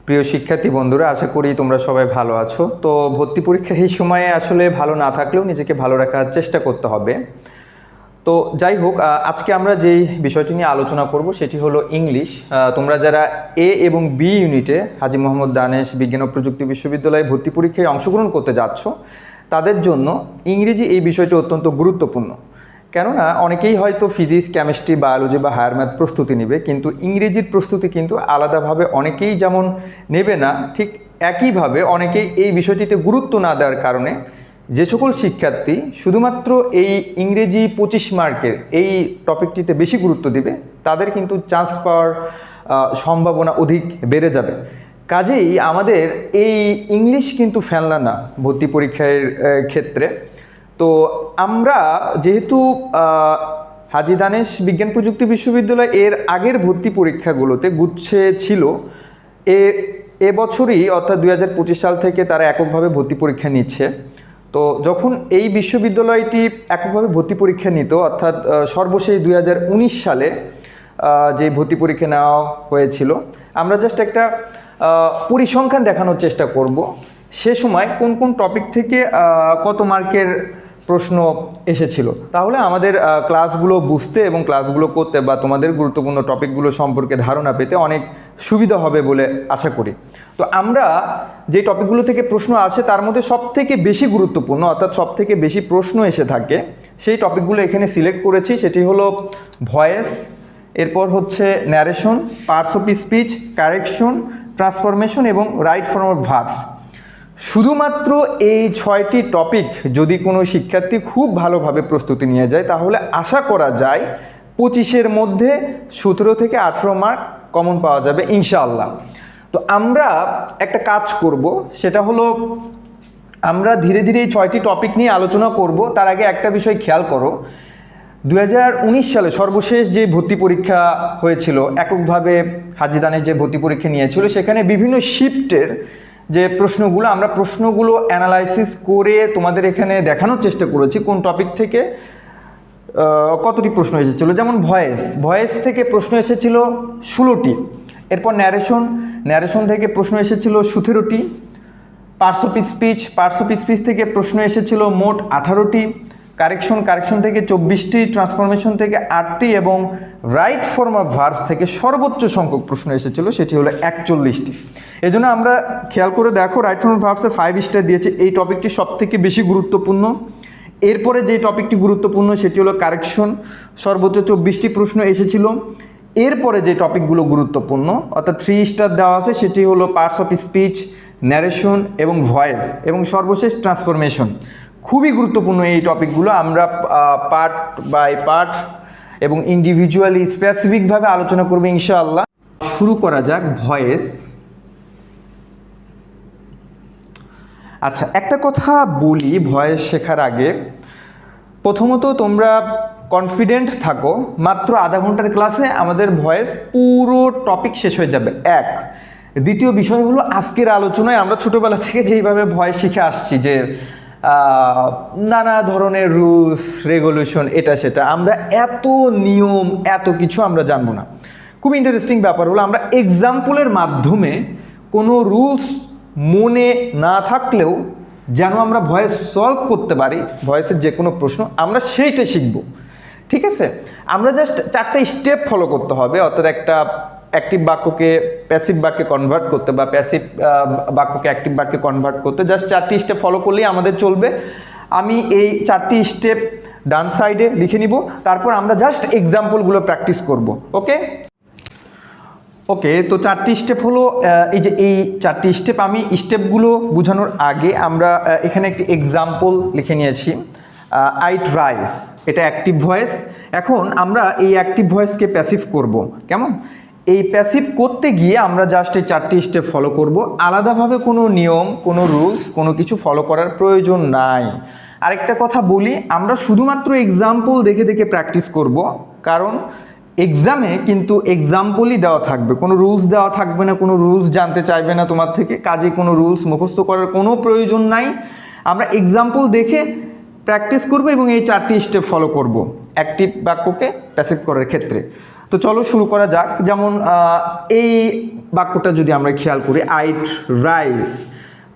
প্রিয় শিক্ষার্থী বন্ধুরা, আশা করি তোমরা সবাই ভালো আছো। তো ভর্তি পরীক্ষার এই সময়ে আসলে ভালো না থাকলেও নিজেকে ভালো রাখার চেষ্টা করতে হবে। তো যাই হোক, আজকে আমরা যেই বিষয়টি নিয়ে আলোচনা করব সেটি হলো ইংলিশ। তোমরা যারা এ এবং বি ইউনিটে হাজী মোহাম্মদ দানেশ বিজ্ঞান ও প্রযুক্তি বিশ্ববিদ্যালয়ে ভর্তি পরীক্ষায় অংশগ্রহণ করতে যাচ্ছ, তাদের জন্য ইংরেজি এই বিষয়টি অত্যন্ত গুরুত্বপূর্ণ। কেননা অনেকেই হয়তো ফিজিক্স, কেমিস্ট্রি, বায়োলজি বা হায়ার ম্যাথ প্রস্তুতি নেবে, কিন্তু ইংরেজির প্রস্তুতি কিন্তু আলাদাভাবে অনেকেই যেমন নেবে না, ঠিক একইভাবে অনেকেই এই বিষয়টিতে গুরুত্ব না দেওয়ার কারণে যে সকল শিক্ষার্থী শুধুমাত্র এই ইংরেজি 25 মার্কের এই টপিকটিতে বেশি গুরুত্ব দিবে, তাদের কিন্তু চান্স পাওয়ার সম্ভাবনা অধিক বেড়ে যাবে। কাজেই আমাদের এই ইংলিশ কিন্তু ফেলনা না ভর্তি পরীক্ষার ক্ষেত্রে। তো আমরা যেহেতু হাজী দানেশ বিজ্ঞান প্রযুক্তি বিশ্ববিদ্যালয় এর আগের ভর্তি পরীক্ষাগুলোতে গুচ্ছে ছিল, এবছরই অর্থাৎ 2025 সাল থেকে তারা এককভাবে ভর্তি পরীক্ষা নিচ্ছে। তো যখন এই বিশ্ববিদ্যালয়টি এককভাবে ভর্তি পরীক্ষা নিত, অর্থাৎ সর্বশেষ 2019 সালে যে ভর্তি পরীক্ষা নেওয়া হয়েছিল, আমরা জাস্ট একটা পরিসংখ্যান দেখানোর চেষ্টা করব সে সময় কোন কোন টপিক থেকে কত মার্কের প্রশ্ন এসেছিল। তাহলে আমাদের ক্লাসগুলো বুঝতে এবং ক্লাসগুলো করতে বা তোমাদের গুরুত্বপূর্ণ টপিকগুলো সম্পর্কে ধারণা পেতে অনেক সুবিধা হবে বলে আশা করি। তো আমরা যে টপিকগুলো থেকে প্রশ্ন আসে তার মধ্যে সবথেকে বেশি গুরুত্বপূর্ণ, অর্থাৎ সবথেকে বেশি প্রশ্ন এসে থাকে, সেই টপিকগুলো এখানে সিলেক্ট করেছি। সেটি হলো ভয়েস, এরপর হচ্ছে narration, parts of speech, correction, transformation এবং রাইট ফর্ম অফ ভার্বস। শুধুমাত্র এই 6টি টপিক যদি কোনো শিক্ষার্থী খুব ভালোভাবে প্রস্তুতি নিয়ে যায়, তাহলে আশা করা যায় 25-এর মধ্যে 17 থেকে 18 মার্ক কমন পাওয়া যাবে ইনশাআল্লাহ। তো আমরা একটা কাজ করব, সেটা হলো আমরা ধীরে ধীরে এই 6টি টপিক নিয়ে আলোচনা করব। তার আগে একটা বিষয় খেয়াল করো, 2019 সালে সর্বশেষ যে ভর্তি পরীক্ষা হয়েছিল, এককভাবে হাজী দানেশ যে ভর্তি পরীক্ষা নিয়েছিল, সেখানে বিভিন্ন শিফটের যে প্রশ্নগুলো, আমরা প্রশ্নগুলো অ্যানালাইসিস করে তোমাদের এখানে দেখানোর চেষ্টা করেছি কোন টপিক থেকে কতটি প্রশ্ন এসেছিলো। যেমন ভয়েস থেকে প্রশ্ন এসেছিল 16টি। এরপর ন্যারেশন থেকে প্রশ্ন এসেছিল 17টি। পার্টস অফ স্পিচ থেকে প্রশ্ন এসেছিল মোট 18টি। কারেকশন থেকে 24টি, ট্রান্সফরমেশন থেকে 8টি এবং রাইট ফর্ম অফ ভার্বস থেকে সর্বোচ্চ সংখ্যক প্রশ্ন এসেছিল, সেটি হলো 41টি। এই জন্য আমরা খেয়াল করে দেখো, রাইট ফর্ম অফ ভার্বসে 5 স্টার দিয়েছে। এই টপিকটি সবথেকে বেশি গুরুত্বপূর্ণ। এরপরে যে টপিকটি গুরুত্বপূর্ণ সেটি হলো কারেকশন, সর্বোচ্চ 24টি প্রশ্ন এসেছিল। এরপরে যে টপিকগুলো গুরুত্বপূর্ণ অর্থাৎ 3 স্টার দেওয়া আছে, সেটি হলো পার্টস অফ স্পিচ, ন্যারেশন এবং ভয়েস এবং সর্বশেষ ট্রান্সফরমেশন। খুবই গুরুত্বপূর্ণ এই টপিকগুলো। আমরা পার্ট বাই পার্ট এবং ইন্ডিভিজুয়ালি স্পেসিফিকভাবে আলোচনা করব ইনশাআল্লাহ। শুরু করা যাক ভয়েস। আচ্ছা, একটা কথা বলি ভয়েস শেখার আগে। প্রথমত তোমরা কনফিডেন্ট থাকো, মাত্র আধা ঘন্টার ক্লাসে আমাদের ভয়েস পুরো টপিক শেষ হয়ে যাবে। দ্বিতীয় বিষয় হলো, আজকের আলোচনায় আমরা ছোটোবেলা থেকে যেইভাবে ভয়েস শিখে আসছি, যে নানা ধরনের রুলস রেগুলেশন এটা সেটা, আমরা এত নিয়ম এত কিছু আমরা জানবো না। খুব ইন্টারেস্টিং ব্যাপার হলো, আমরা এক্সাম্পলের মাধ্যমে কোনো রুলস মনে না থাকলেও যেন আমরা ভয়েস সলভ করতে পারি, ভয়েসের যে কোনো প্রশ্ন আমরা সেইটা শিখব। ঠিক আছে, আমরা জাস্ট 4টে স্টেপ ফলো করতে হবে। অর্থাৎ একটা অ্যাক্টিভ বাক্যকে প্যাসিভ বাক্যে কনভার্ট করতে বা প্যাসিভ বাক্যকে অ্যাক্টিভ বাক্যে কনভার্ট করতে জাস্ট 4টি স্টেপ ফলো করলেই আমাদের চলবে। আমি এই 4টি স্টেপ ডান সাইডে লিখে নিব, তারপর আমরা জাস্ট এক্সাম্পলগুলো প্র্যাকটিস করব। ওকে, তো 4টি স্টেপ হলো এই 4টি স্টেপ। আমি স্টেপগুলো বোঝানোর আগে আমরা এখানে একটি এক্সাম্পল লিখে নিয়েছি। আইট রাইস, এটা অ্যাক্টিভ ভয়েস। এখন আমরা এই অ্যাক্টিভ ভয়েসকে প্যাসিভ করব। কেমন? এই প্যাসিভ করতে গিয়ে আমরা জাস্ট এই 4টি স্টেপ ফলো করব। আলাদাভাবে কোনো নিয়ম, কোনো রুলস, কোনো কিছু ফলো করার প্রয়োজন নাই। আরেকটা কথা বলি, আমরা শুধুমাত্র এক্সাম্পল দেখে দেখে প্র্যাকটিস করব, কারণ এক্সামে কিন্তু এক্সাম্পলই দেওয়া থাকবে, কোনো রুলস দেওয়া থাকবে না, কোনো রুলস জানতে চাইবে না তোমার থেকে। কাজে কোনো রুলস মুখস্থ করার কোনো প্রয়োজন নাই। আমরা এক্সাম্পল দেখে প্র্যাকটিস করব এবং এই 4টি স্টেপ ফলো করব। অ্যাক্টিভ বাক্যকে প্যাসিভ করার ক্ষেত্রে। তো চলো শুরু করা যাক। যেমন এই বাক্যটা যদি আমরা খেয়াল করি, আইট রাইস,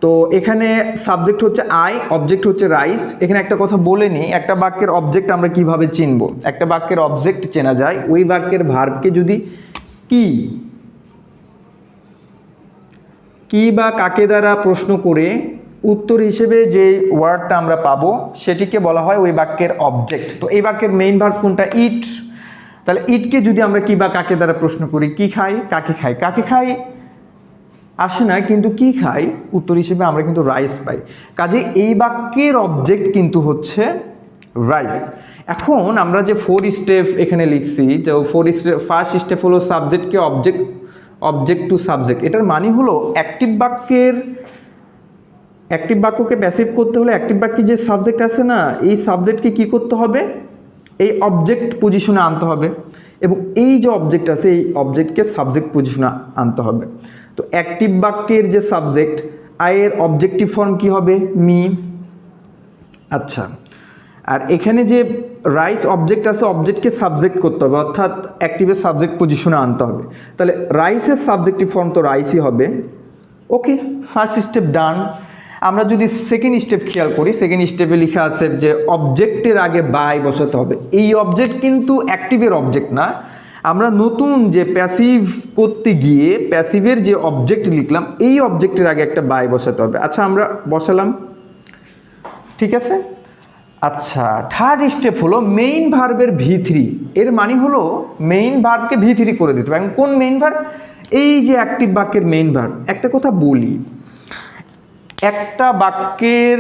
তো এখানে সাবজেক্ট হচ্ছে আই, অবজেক্ট হচ্ছে রাইস। এখানে একটা কথা বলে নিই, একটা বাক্যের অবজেক্ট আমরা কিভাবে চিনব। একটা বাক্যের অবজেক্ট চেনা যায় ওই বাক্যের ভার্বকে যদি কি বা কাকে দ্বারা প্রশ্ন করে উত্তর হিসেবে যে ওয়ার্ডটা আমরা পাবো সেটিকে বলা হয় ওই বাক্যের অবজেক্ট। তো এই বাক্যের মেইন ভার্ব কোনটা? ইট। তাহলে ইটকে যদি আমরা কি বা কাকে দ্বারা প্রশ্ন করি, কি খাই, কাকে খাই, কাকে খাই আসে না, কিন্তু কি খাই উত্তর হিসেবে আমরা কিন্তু রাইস পাই। কাজে এই বাক্যের অবজেক্ট কিন্তু হচ্ছে রাইস। এখন আমরা যে 4 স্টেপ এখানে লিখছি, যে 4 স্টেপ, ফার্স্ট স্টেপ হলো সাবজেক্টকে অবজেক্ট টু সাবজেক্ট। এটার মানে হলো অ্যাক্টিভ বাক্যকে প্যাসিভ করতে হলে অ্যাক্টিভ বাক্যে যে সাবজেক্ট আছে না, এই সাবজেক্টকে কি করতে হবে, এই অবজেক্ট পজিশনে আনতে হবে, এবং এই যে অবজেক্ট আছে এই অবজেক্টকে সাবজেক্ট পজিশনে আনতে হবে। তো অ্যাক্টিভ বাক্যের যে সাবজেক্ট, আয়ের অবজেক্টিভ ফর্ম কি হবে? মি। আচ্ছা, আর এখানে যে রাইস অবজেক্ট আছে, অবজেক্টকে সাবজেক্ট করতে হবে, অর্থাৎ অ্যাক্টিভের সাবজেক্ট পজিশনে আনতে হবে। তাহলে রাইসের সাবজেক্টিভ ফর্ম তো রাইসই হবে। ওকে, ফার্স্ট স্টেপ ডান। আমরা যদি সেকেন্ড স্টেপ খেয়াল করি, সেকেন্ড স্টেপে লেখা আছে যে অবজেক্টের আগে বাই বসাতে হবে। এই অবজেক্ট কিন্তু অ্যাক্টিভের অবজেক্ট না, আমরা নতুন যে প্যাসিভ করতে গিয়ে প্যাসিভের যে অবজেক্ট লিখলাম এই অবজেক্টের আগে একটা বাই বসাতে হবে। আচ্ছা, আমরা বসালাম, ঠিক আছে। আচ্ছা, থার্ড স্টেপ হলো মেইন ভার্বের V3। এর মানে হলো মেইন ভার্বকে V3 করে দিতে হবে। এবং কোন মেইন ভার্ব? এই যে অ্যাক্টিভ বাক্যের মেইন ভার্ব। একটা কথা বলি, একটা বাক্যের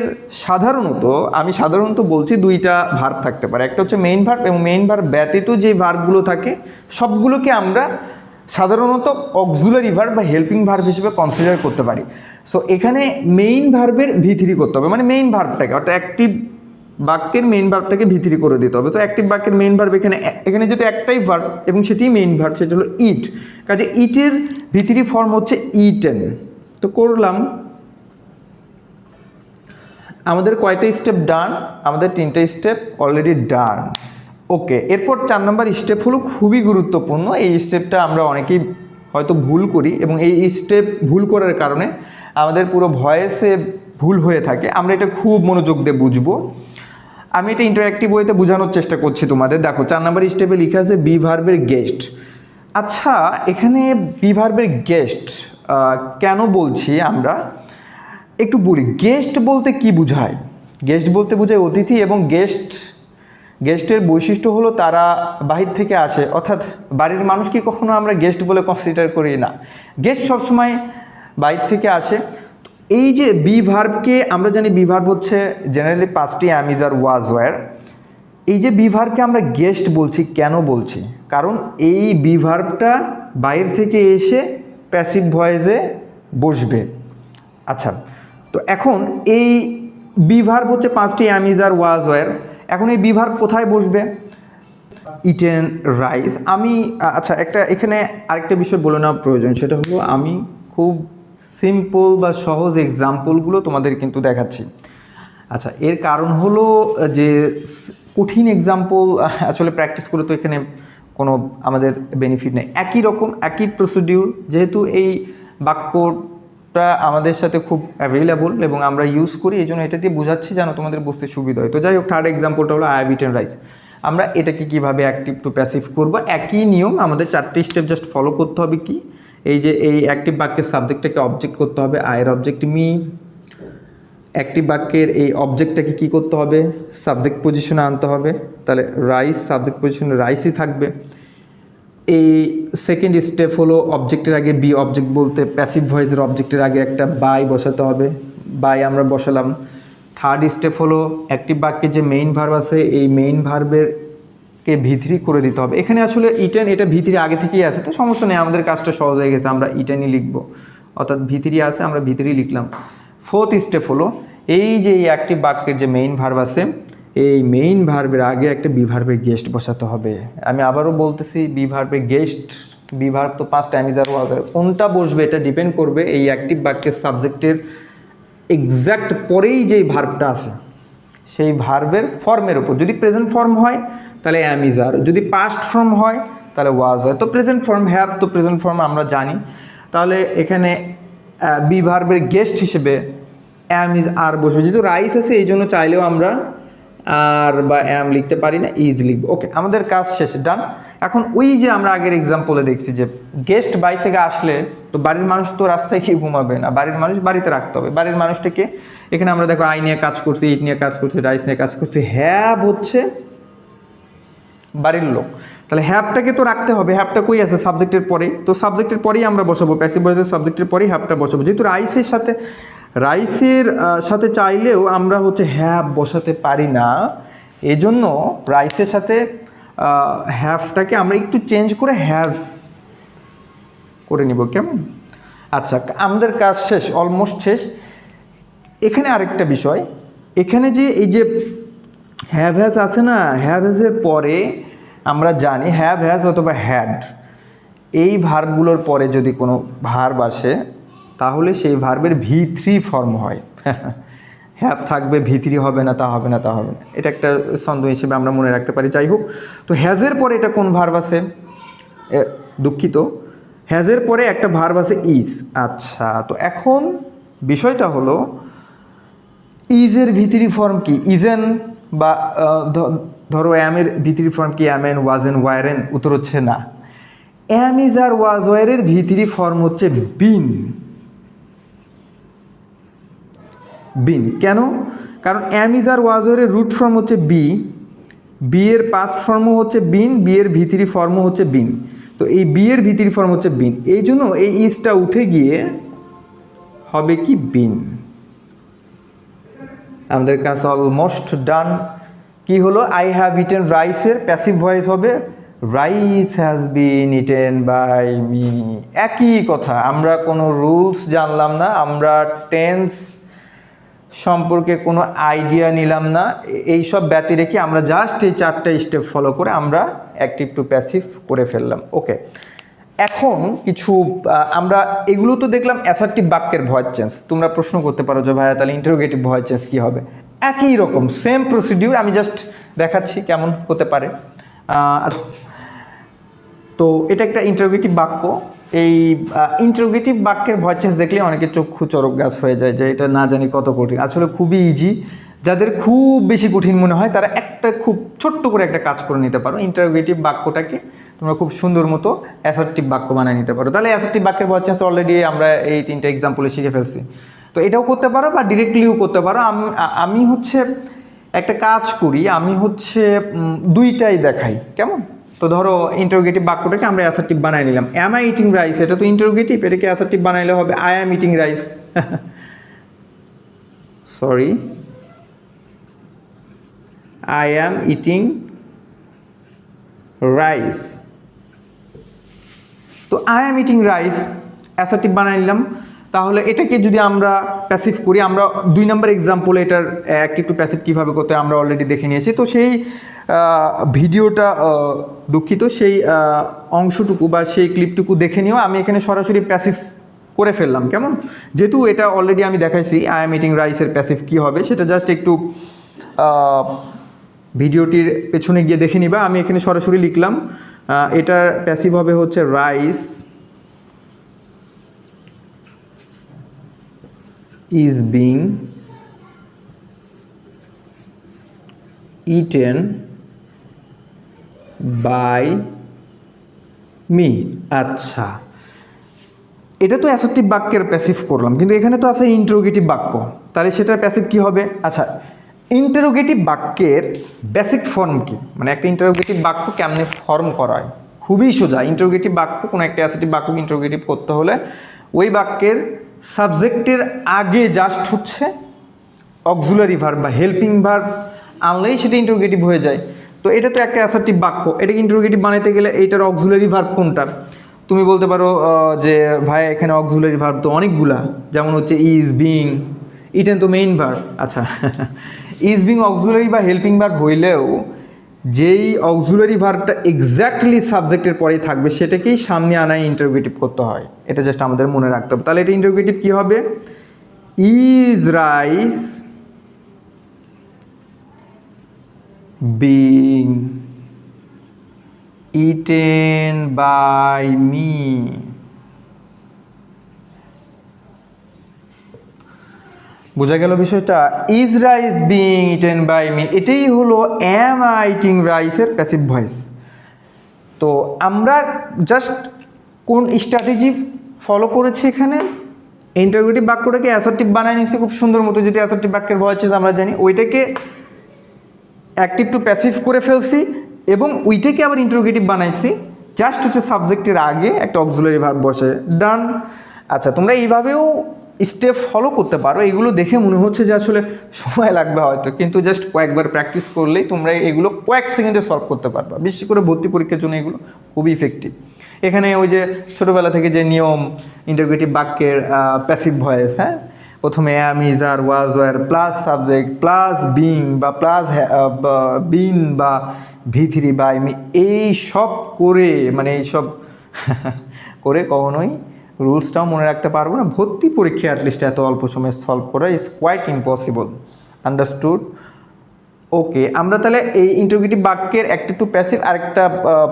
আমি সাধারণত বলছি দুইটা ভার্ব থাকতে পারে। একটা হচ্ছে মেইন ভার্ব, এবং মেইন ভার্ব ব্যতীত যে ভার্বগুলো থাকে সবগুলোকে আমরা সাধারণত অক্সিলারি ভার্ব বা হেল্পিং ভার্ব হিসেবে কনসিডার করতে পারি। সো এখানে মেইন ভার্বের V3 করতে হবে, মানে মেইন ভার্বটাকে, অর্থাৎ অ্যাক্টিভ বাক্যের মেইন ভার্বটাকে V3 করে দিতে হবে। তো অ্যাক্টিভ বাক্যের মেইন ভার্ব এখানে যেহেতু একটাই ভার্ব এবং সেটি মেইন ভার্ব, সেটা হলো ইট। কাজে ইটের V3 ফর্ম হচ্ছে ইটেন। তো করলাম, আমাদের কয়টা স্টেপ ডান? আমাদের 3টে স্টেপ অলরেডি ডান। ওকে, এরপর 4 নম্বর স্টেপ হলো খুবই গুরুত্বপূর্ণ। এই স্টেপটা আমরা অনেকেই হয়তো ভুল করি, এবং এই স্টেপ ভুল করার কারণে আমাদের পুরো ভয়েসে ভুল হয়ে থাকে। আমরা এটা খুব মনোযোগ দিয়ে বুঝবো। আমি এটা ইন্টারঅ্যাক্টিভ ওয়েতে বোঝানোর চেষ্টা করছি তোমাদের। দেখো, 4 নম্বর স্টেপে লেখা আছে বি ভার্বের গেস্ট। আচ্ছা, এখানে বি ভার্বের গেস্ট কেন বলছি আমরা একটু বলি। গেস্ট বলতে কি বোঝায়? গেস্ট বলতে বোঝায় অতিথি, এবং গেস্টের বৈশিষ্ট্য হলো তারা বাহির থেকে আসে, অর্থাৎ বাড়ির মানুষকে কখনো আমরা গেস্ট বলে কনসিডার করি না। গেস্ট সবসময় বাহির থেকে আসে। এই যে বি ভার্বকে আমরা জানি, বি ভার্ব হচ্ছে জেনারেলি 5টি অ্যাম, ইজ, আর, ওয়াজ, ওয়্যার। এই যে বি ভার্বকে আমরা গেস্ট বলছি, কেন বলছি? কারণ এই বি ভার্বটা বাইরে থেকে এসে প্যাসিভ ভয়েসে বসবে। আচ্ছা, তো এখন এই বি ভার্ব হচ্ছে 5টি অ্যাম, ইজ, আর, ওয়াজ, ওয়্যার। এখন এই বি ভার্ব কোথায় বসবে? Eaten rice. আচ্ছা, এখানে আরেকটা বিষয় বলে নেওয়া প্রয়োজন, সেটা হলো আমি খুব সিম্পল বা সহজ এক্সাম্পলগুলো তোমাদের কিন্তু দেখাচ্ছি। আচ্ছা, এর কারণ হলো যে কঠিন এক্সাম্পল আসলে প্র্যাকটিস করে তো এখানে কোনো আমাদের বেনিফিট নেই। একই রকম একই প্রসিডিউর, যেহেতু এই বাক্যটা আমাদের সাথে খুব অ্যাভেলেবল এবং আমরা ইউজ করি, এই জন্য এটা দিয়ে বোঝাচ্ছি যেন তোমাদের বুঝতে সুবিধা হয়। তো যাই হোক, থার্ড এক্সাম্পলটা হলো আই হ্যাভ ইটেন রাইস। আমরা এটাকে কীভাবে অ্যাক্টিভ টু প্যাসিভ করবো? একই নিয়ম, আমাদের 4টি স্টেপ জাস্ট ফলো করতে হবে। কি? এই অ্যাক্টিভ বাক্যের সাবজেক্টটাকে অবজেক্ট করতে হবে, আয়ের অবজেক্ট মি। অ্যাক্টিভ বাক্যের এই অবজেক্টটাকে কী করতে হবে? সাবজেক্ট পজিশনে আনতে হবে, তাহলে রাইস, সাবজেক্ট পজিশনে রাইসই থাকবে। এই সেকেন্ড স্টেপ হলো অবজেক্টের আগে বি, অবজেক্ট বলতে প্যাসিভ ভয়েসের অবজেক্টের আগে একটা বাই বসাতে হবে, বাই আমরা বসালাম। থার্ড স্টেপ হলো অ্যাক্টিভ বাক্যের যে মেইন ভার্ব আছে এই মেইন ভার্বেরকে V3 করে দিতে হবে। এখানে আসলে ইটেন, এটা V3 আগে থেকেই আছে, তো সমস্যা নেই, আমাদের কাজটা সহজ হয়ে গেছে, আমরা ইটেনই লিখবো, অর্থাৎ V3 আছে, আমরা V3 লিখলাম। ফোর্থ স্টেপ হলো এই যে এই অ্যাক্টিভ বাক্যের যে মেইন ভার্ব আছে এই মেইন ভার্বের আগে একটা বি ভার্বের গেস্ট বসাতে হবে। আমি আবারও বলতেছি, বি ভার্বের গেস্ট, বি ভার্ব তো 5 টাইম, ইজ, আর, ওয়াজ, আর, কোনটা বসবে এটা ডিপেন্ড করবে এই অ্যাক্টিভ বাক্যের সাবজেক্টের এক্স্যাক্ট পরেই যেই ভার্বটা আছে সেই ভার্বের ফর্মের উপর। যদি প্রেজেন্ট ফর্ম হয় তাহলে অ্যাম ইজ আর, যদি পাস্ট ফর্ম হয় তাহলে ওয়াজ হয়। তো প্রেজেন্ট ফর্ম হ্যাভ, তো প্রেজেন্ট ফর্ম আমরা জানি, তাহলে এখানে বি ভার্বের গেস্ট হিসেবে অ্যাম ইজ আর বসবে। যেহেতু রাইস আছে এই জন্য চাইলেও আমরা আর বা অ্যাম লিখতে পারি না, ইজ লিখব। ওকে, আমাদের কাজ শেষ, ডান। এখন ওই যে আমরা আগের এক্সাম্পলে দেখছি যে গেস্ট বাড়ি থেকে আসলে তো বাড়ির মানুষ তো রাস্তায় কি ঘুমাবে না, বাড়ির মানুষ বাড়িতে রাখতে হবে। বাড়ির মানুষটাকে এখানে আমরা দেখো আই নিয়ে কাজ করছি, ইট নিয়ে কাজ করছি, রাইস নিয়ে কাজ করছি, হ্যাভ হচ্ছে বাড়ির লোক, তাহলে হ্যাভটাকে তো রাখতে হবে। হ্যাভটা কই আছে? সাবজেক্টের পরে, তো সাবজেক্টের পরেই আমরা বসাবো, প্যাসিভ ভয়েসের সাবজেক্টের পরেই হ্যাভটা বসাবো। যেহেতু রাইসের সাথে চাইলেও আমরা হচ্ছে হ্যাভ বসাতে পারি না, এজন্য রাইসের সাথে হ্যাভটাকে আমরা একটু চেঞ্জ করে হ্যাজ করে নিব, কেমন? আচ্ছা, আমাদের কাজ শেষ, অলমোস্ট শেষ। এখানে আরেকটা বিষয়, এখানে যে এই যে হ্যাভ হ্যাজ আছে না, হ্যাভ হ্যাজের পরে আমরা জানি হ্যাভ হ্যাজ অথবা হ্যাড, এই ভার্বগুলোর পরে যদি কোনো ভার্ব আসে তাহলে সেই ভার্বের V3 ফর্ম হয়। হ্যাভ থাকবে, V3 হবে না, তা হবে না, তা হবে না, এটা একটা ছন্দ হিসেবে আমরা মনে রাখতে পারি। যাই হোক, তো হ্যাজের পরে এটা কোন ভার্ব আছে? দুঃখিত, হ্যাজের পরে একটা ভার্ব আছে ইজ। আচ্ছা, তো এখন বিষয়টা হলো ইজের V3 ফর্ম কি? ইজেন বা ধরো অ্যামের V3 ফর্ম কি? Amend, wasn't, Warren? উত্তর হচ্ছে না। অ্যাম is are was ওয়ারের V3 form হচ্ছে বিন। বিন কেন? কারণ অ্যাম ইজ আর ওয়াজ ওয়ারের রুট ফর্ম হচ্ছে বি, বি এর পাস্ট ফর্মও হচ্ছে বিন, বি এর V3 ফর্মও হচ্ছে বিন। তো এই বি এর V3 ফর্ম হচ্ছে বিন, এই জন্য এই ইজটা উঠে গিয়ে হবে কি? বিন। আমাদের কাজ অলমোস্ট ডান। কি হলো? আই হ্যাভ ইটেন রাইসের প্যাসিভ ভয়েস হবে rice has been eaten by me. একই কথা, আমরা কোনো রুলস জানলাম না, আমরা টেন্স সম্পর্কে কোনো আইডিয়া নিলাম না, এইসব ব্যতি রেখে আমরা জাস্ট এই 4টা স্টেপ ফলো করে আমরা অ্যাক্টিভ টু প্যাসিভ করে ফেললাম। ওকে, এখন কিছু আমরা এগুলো তো দেখলাম অ্যাসার্টিভ বাক্যের ভয়েস চেঞ্জ। তোমরা প্রশ্ন করতে পারো যে ভাইয়া তাহলে ইন্টারোগেটিভ ভয়েস চেঞ্জ কী হবে? একই রকম সেম প্রসিডিউর, আমি জাস্ট দেখাচ্ছি কেমন হতে পারে। তো এটা একটা ইন্টারোগেটিভ বাক্য। এই ইন্টারোগেটিভ বাক্যের ভয়েস চেঞ্জ দেখলে অনেকে চক্ষু চরক গাছ হয়ে যায় যে এটা না জানি কত কঠিন। আসলে খুবই ইজি। যাদের খুব বেশি কঠিন মনে হয় তারা একটা খুব ছোট্ট করে একটা কাজ করে নিতে পারো, ইন্টারোগেটিভ বাক্যটাকে তোমরা খুব সুন্দর মতো অ্যাসার্টিভ বাক্য বানিয়ে নিতে পারো। তাহলে অ্যাসার্টিভ বাক্যের ভয়েস চেঞ্জ অলরেডি আমরা এই 3টা এক্সাম্পলে শিখে ফেলছি। তো এটাও করতে পারো বা ডিরেক্টলিও করতে পারো। আমি হচ্ছে একটা কাজ করি, আমি হচ্ছে দুইটাই দেখাই, কেমন? তো ধরো ইন্টারোগেটিভ বাক্যটাকে আমরা অ্যাসার্টিভ বানাই নিলাম। অ্যাম আই ইটিং রাইস, এটা তো ইন্টারোগেটিভ, এটাকে অ্যাসার্টিভ বানাইলে হবে I am eating rice. Sorry, I am eating rice. তো I am eating rice assertive বানাই নিলাম। তাহলে এটাকে যদি আমরা প্যাসিভ করি, আমরা 2 নম্বর এক্সাম্পলে এটার অ্যাক্টিভ টু প্যাসিভ কীভাবে করতে আমরা অলরেডি দেখে নিয়েছি। তো সেই ভিডিওটা, দুঃখিত, সেই অংশটুকু বা সেই ক্লিপটুকু দেখে নিও। আমি এখানে সরাসরি প্যাসিভ করে ফেললাম, কেমন? যেহেতু এটা অলরেডি আমি দেখাইছি আই অ্যাম ইটিং রাইসের প্যাসিভ কী হবে, সেটা জাস্ট একটু ভিডিওটির পেছনে গিয়ে দেখে নিবা। আমি এখানে সরাসরি লিখলাম, এটার প্যাসিভ হবে হচ্ছে rice is being eaten by me। আচ্ছা, এটা তো অ্যাসার্টিভ বাক্যের প্যাসিভ করলাম, কিন্তু এখানে তো আছে ইন্টারোগেটিভ বাক্য, তাহলে সেটার প্যাসিভ কী হবে? আচ্ছা, ইন্টারোগেটিভ বাক্যের বেসিক ফর্ম কি, মানে একটা ইন্টারোগেটিভ বাক্য কেমনে ফর্ম করা হয়? খুবই সোজা। ইন্টারোগেটিভ বাক্য, কোনো একটা অ্যাসার্টিভ বাক্যকে ইন্টারোগেটিভ করতে হলে ওই বাক্যের সাবজেক্টের আগে জাস্ট হচ্ছে অক্সিলারি ভার্ব বা হেল্পিং ভার্ব আনলেই সেটা ইন্টারোগেটিভ হয়ে যায়। তো এটা তো একটা অ্যাসার্টিভ বাক্য, এটাকে ইন্টারোগেটিভ বানাইতে গেলে এইটার অক্সিলারি ভার্ব কোনটা? তুমি বলতে পারো যে ভাই এখানে অক্সিলারি ভার্ব তো অনেকগুলা, যেমন হচ্ছে ইজ, বিং, ইটেন তো মেইন ভার্ব। আচ্ছা, ইজ বিং অক্সিলারি বা হেল্পিং ভার্ব হইলেও যেই অক্সিলারি ভার্বটা এক্স্যাক্টলি সাবজেক্টের পরেই থাকবে সেটাকেই সামনে আনায় ইন্টারোগেটিভ করতে হয়। এটা জাস্ট আমাদের মনে রাখতে হবে। তাহলে এটা ইন্টারোগেটিভ কী হবে? Is rice being eaten by me. বোঝা গেল বিষয়টা? Is rice being eaten by me, এটাই হলো অ্যাম আই ইটিং রাইসের প্যাসিভ ভয়েস। তো আমরা জাস্ট কোন স্ট্র্যাটেজি ফলো করেছি এখানে, ইন্টারোগেটিভ বাক্যটাকে অ্যাসার্টিভ বানায় নিয়েছি খুব সুন্দর মতো, যেটা অ্যাসার্টিভ বাক্যের ভয়েস আমরা জানি, ওইটাকে অ্যাক্টিভ টু প্যাসিভ করে ফেলছি এবং ওইটাকে আবার ইন্টারোগেটিভ বানাইছি, জাস্ট হচ্ছে সাবজেক্টের আগে একটা অক্সিলারি ভার্ব বসে, ডান। আচ্ছা, তোমরা এইভাবেও স্টেপ ফলো করতে পারো। এগুলো দেখে মনে হচ্ছে যে আসলে সময় লাগবে হয়তো, কিন্তু জাস্ট কয়েকবার প্র্যাকটিস করলেই তোমরা এগুলো কয়েক সেকেন্ডে সলভ করতে পারবা। বিশেষ করে ভর্তি পরীক্ষার জন্য এগুলো খুবই ইফেক্টিভ। এখানে ওই যে ছোটোবেলা থেকে যে নিয়ম ইন্টারোগেটিভ বাক্যের প্যাসিভ ভয়েস, হ্যাঁ, প্রথমে am, is, are, was, were plus subject plus being বা প্লাস বিন বা V3 বা আমি এই সব করে, মানে এইসব করে কখনোই রুলসটাও মনে রাখতে পারবো না। ভর্তি পরীক্ষা অ্যাটলিস্ট এত অল্প সময়ে সলভ করা ইজ কোয়াইট ইম্পসিবল। আন্ডারস্টুড? ওকে, আমরা তাহলে এই ইন্টারোগেটিভ বাক্যের অ্যাক্টিভ টু প্যাসিভ আরেকটা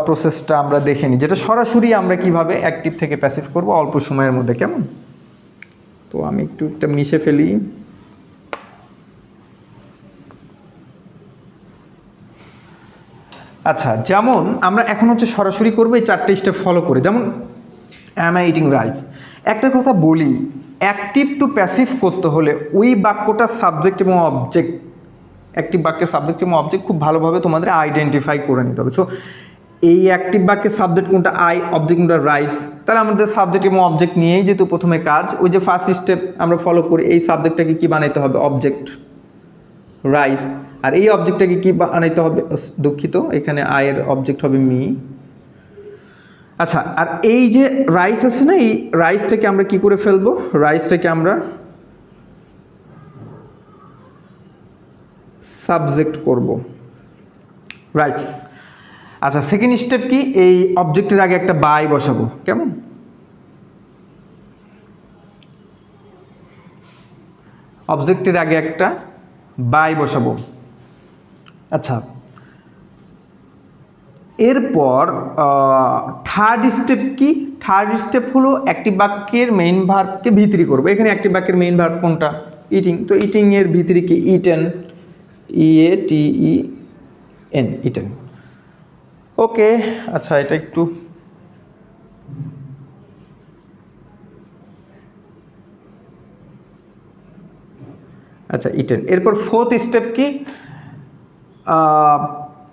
প্রসেসটা আমরা দেখে নিই, যেটা সরাসরি আমরা কিভাবে অ্যাক্টিভ থেকে প্যাসিভ করব অল্প সময়ের মধ্যে, কেমন? তো আমি একটু একটা মিশে ফেলি। আচ্ছা, যেমন আমরা এখন হচ্ছে সরাসরি করবো এই চারটে স্টেপ ফলো করে। যেমন অ্যাম আই ইটিং রাইস, একটা কথা বলি, অ্যাক্টিভ টু প্যাসিভ করতে হলে ওই বাক্যটা সাবজেক্ট এবং অবজেক্ট, অ্যাক্টিভ বাক্যের সাবজেক্ট এবং অবজেক্ট খুব ভালোভাবে তোমাদের আইডেন্টিফাই করে নিতে হবে। সো এই অ্যাক্টিভ বাক্যের সাবজেক্ট কোনটা আই, অবজেক্ট কোনটা রাইস, তাহলে আমাদের সাবজেক্ট এবং অবজেক্ট নিয়েই যেহেতু প্রথমে কাজ, ওই যে ফার্স্ট স্টেপ আমরা ফলো করি, এই সাবজেক্টটাকে কী বানাইতে হবে, অবজেক্ট রাইস, আর এই অবজেক্টটাকে কী বানাইতে হবে, দুঃখিত, এখানে আয়ের অবজেক্ট হবে মি। আচ্ছা, আর এই যে রাইস আছে না, এই রাইসটাকে আমরা কি করে ফেলবো, রাইসটাকে আমরা সাবজেক্ট করব, রাইস। আচ্ছা, সেকেন্ড স্টেপ কি, এই অবজেক্টের আগে একটা বাই বসাবো, কেমন? অবজেক্টের আগে একটা বাই বসাবো। আচ্ছা, এরপর থার্ড স্টেপ কি, থার্ড স্টেপ হলো অ্যাক্টিভ বাক্যের মেইন ভার্বকে ভিতরি করবো। এখানে অ্যাক্টিভ বাক্যের মেইন ভার্ব কোনটা, ইটিং, তো ইটিং এর ভিতরি কি, ইটেন, EATEN, ইটেন। ওকে, আচ্ছা, এটা একটু আচ্ছা ইটেন। এরপর ফোর্থ স্টেপ কি,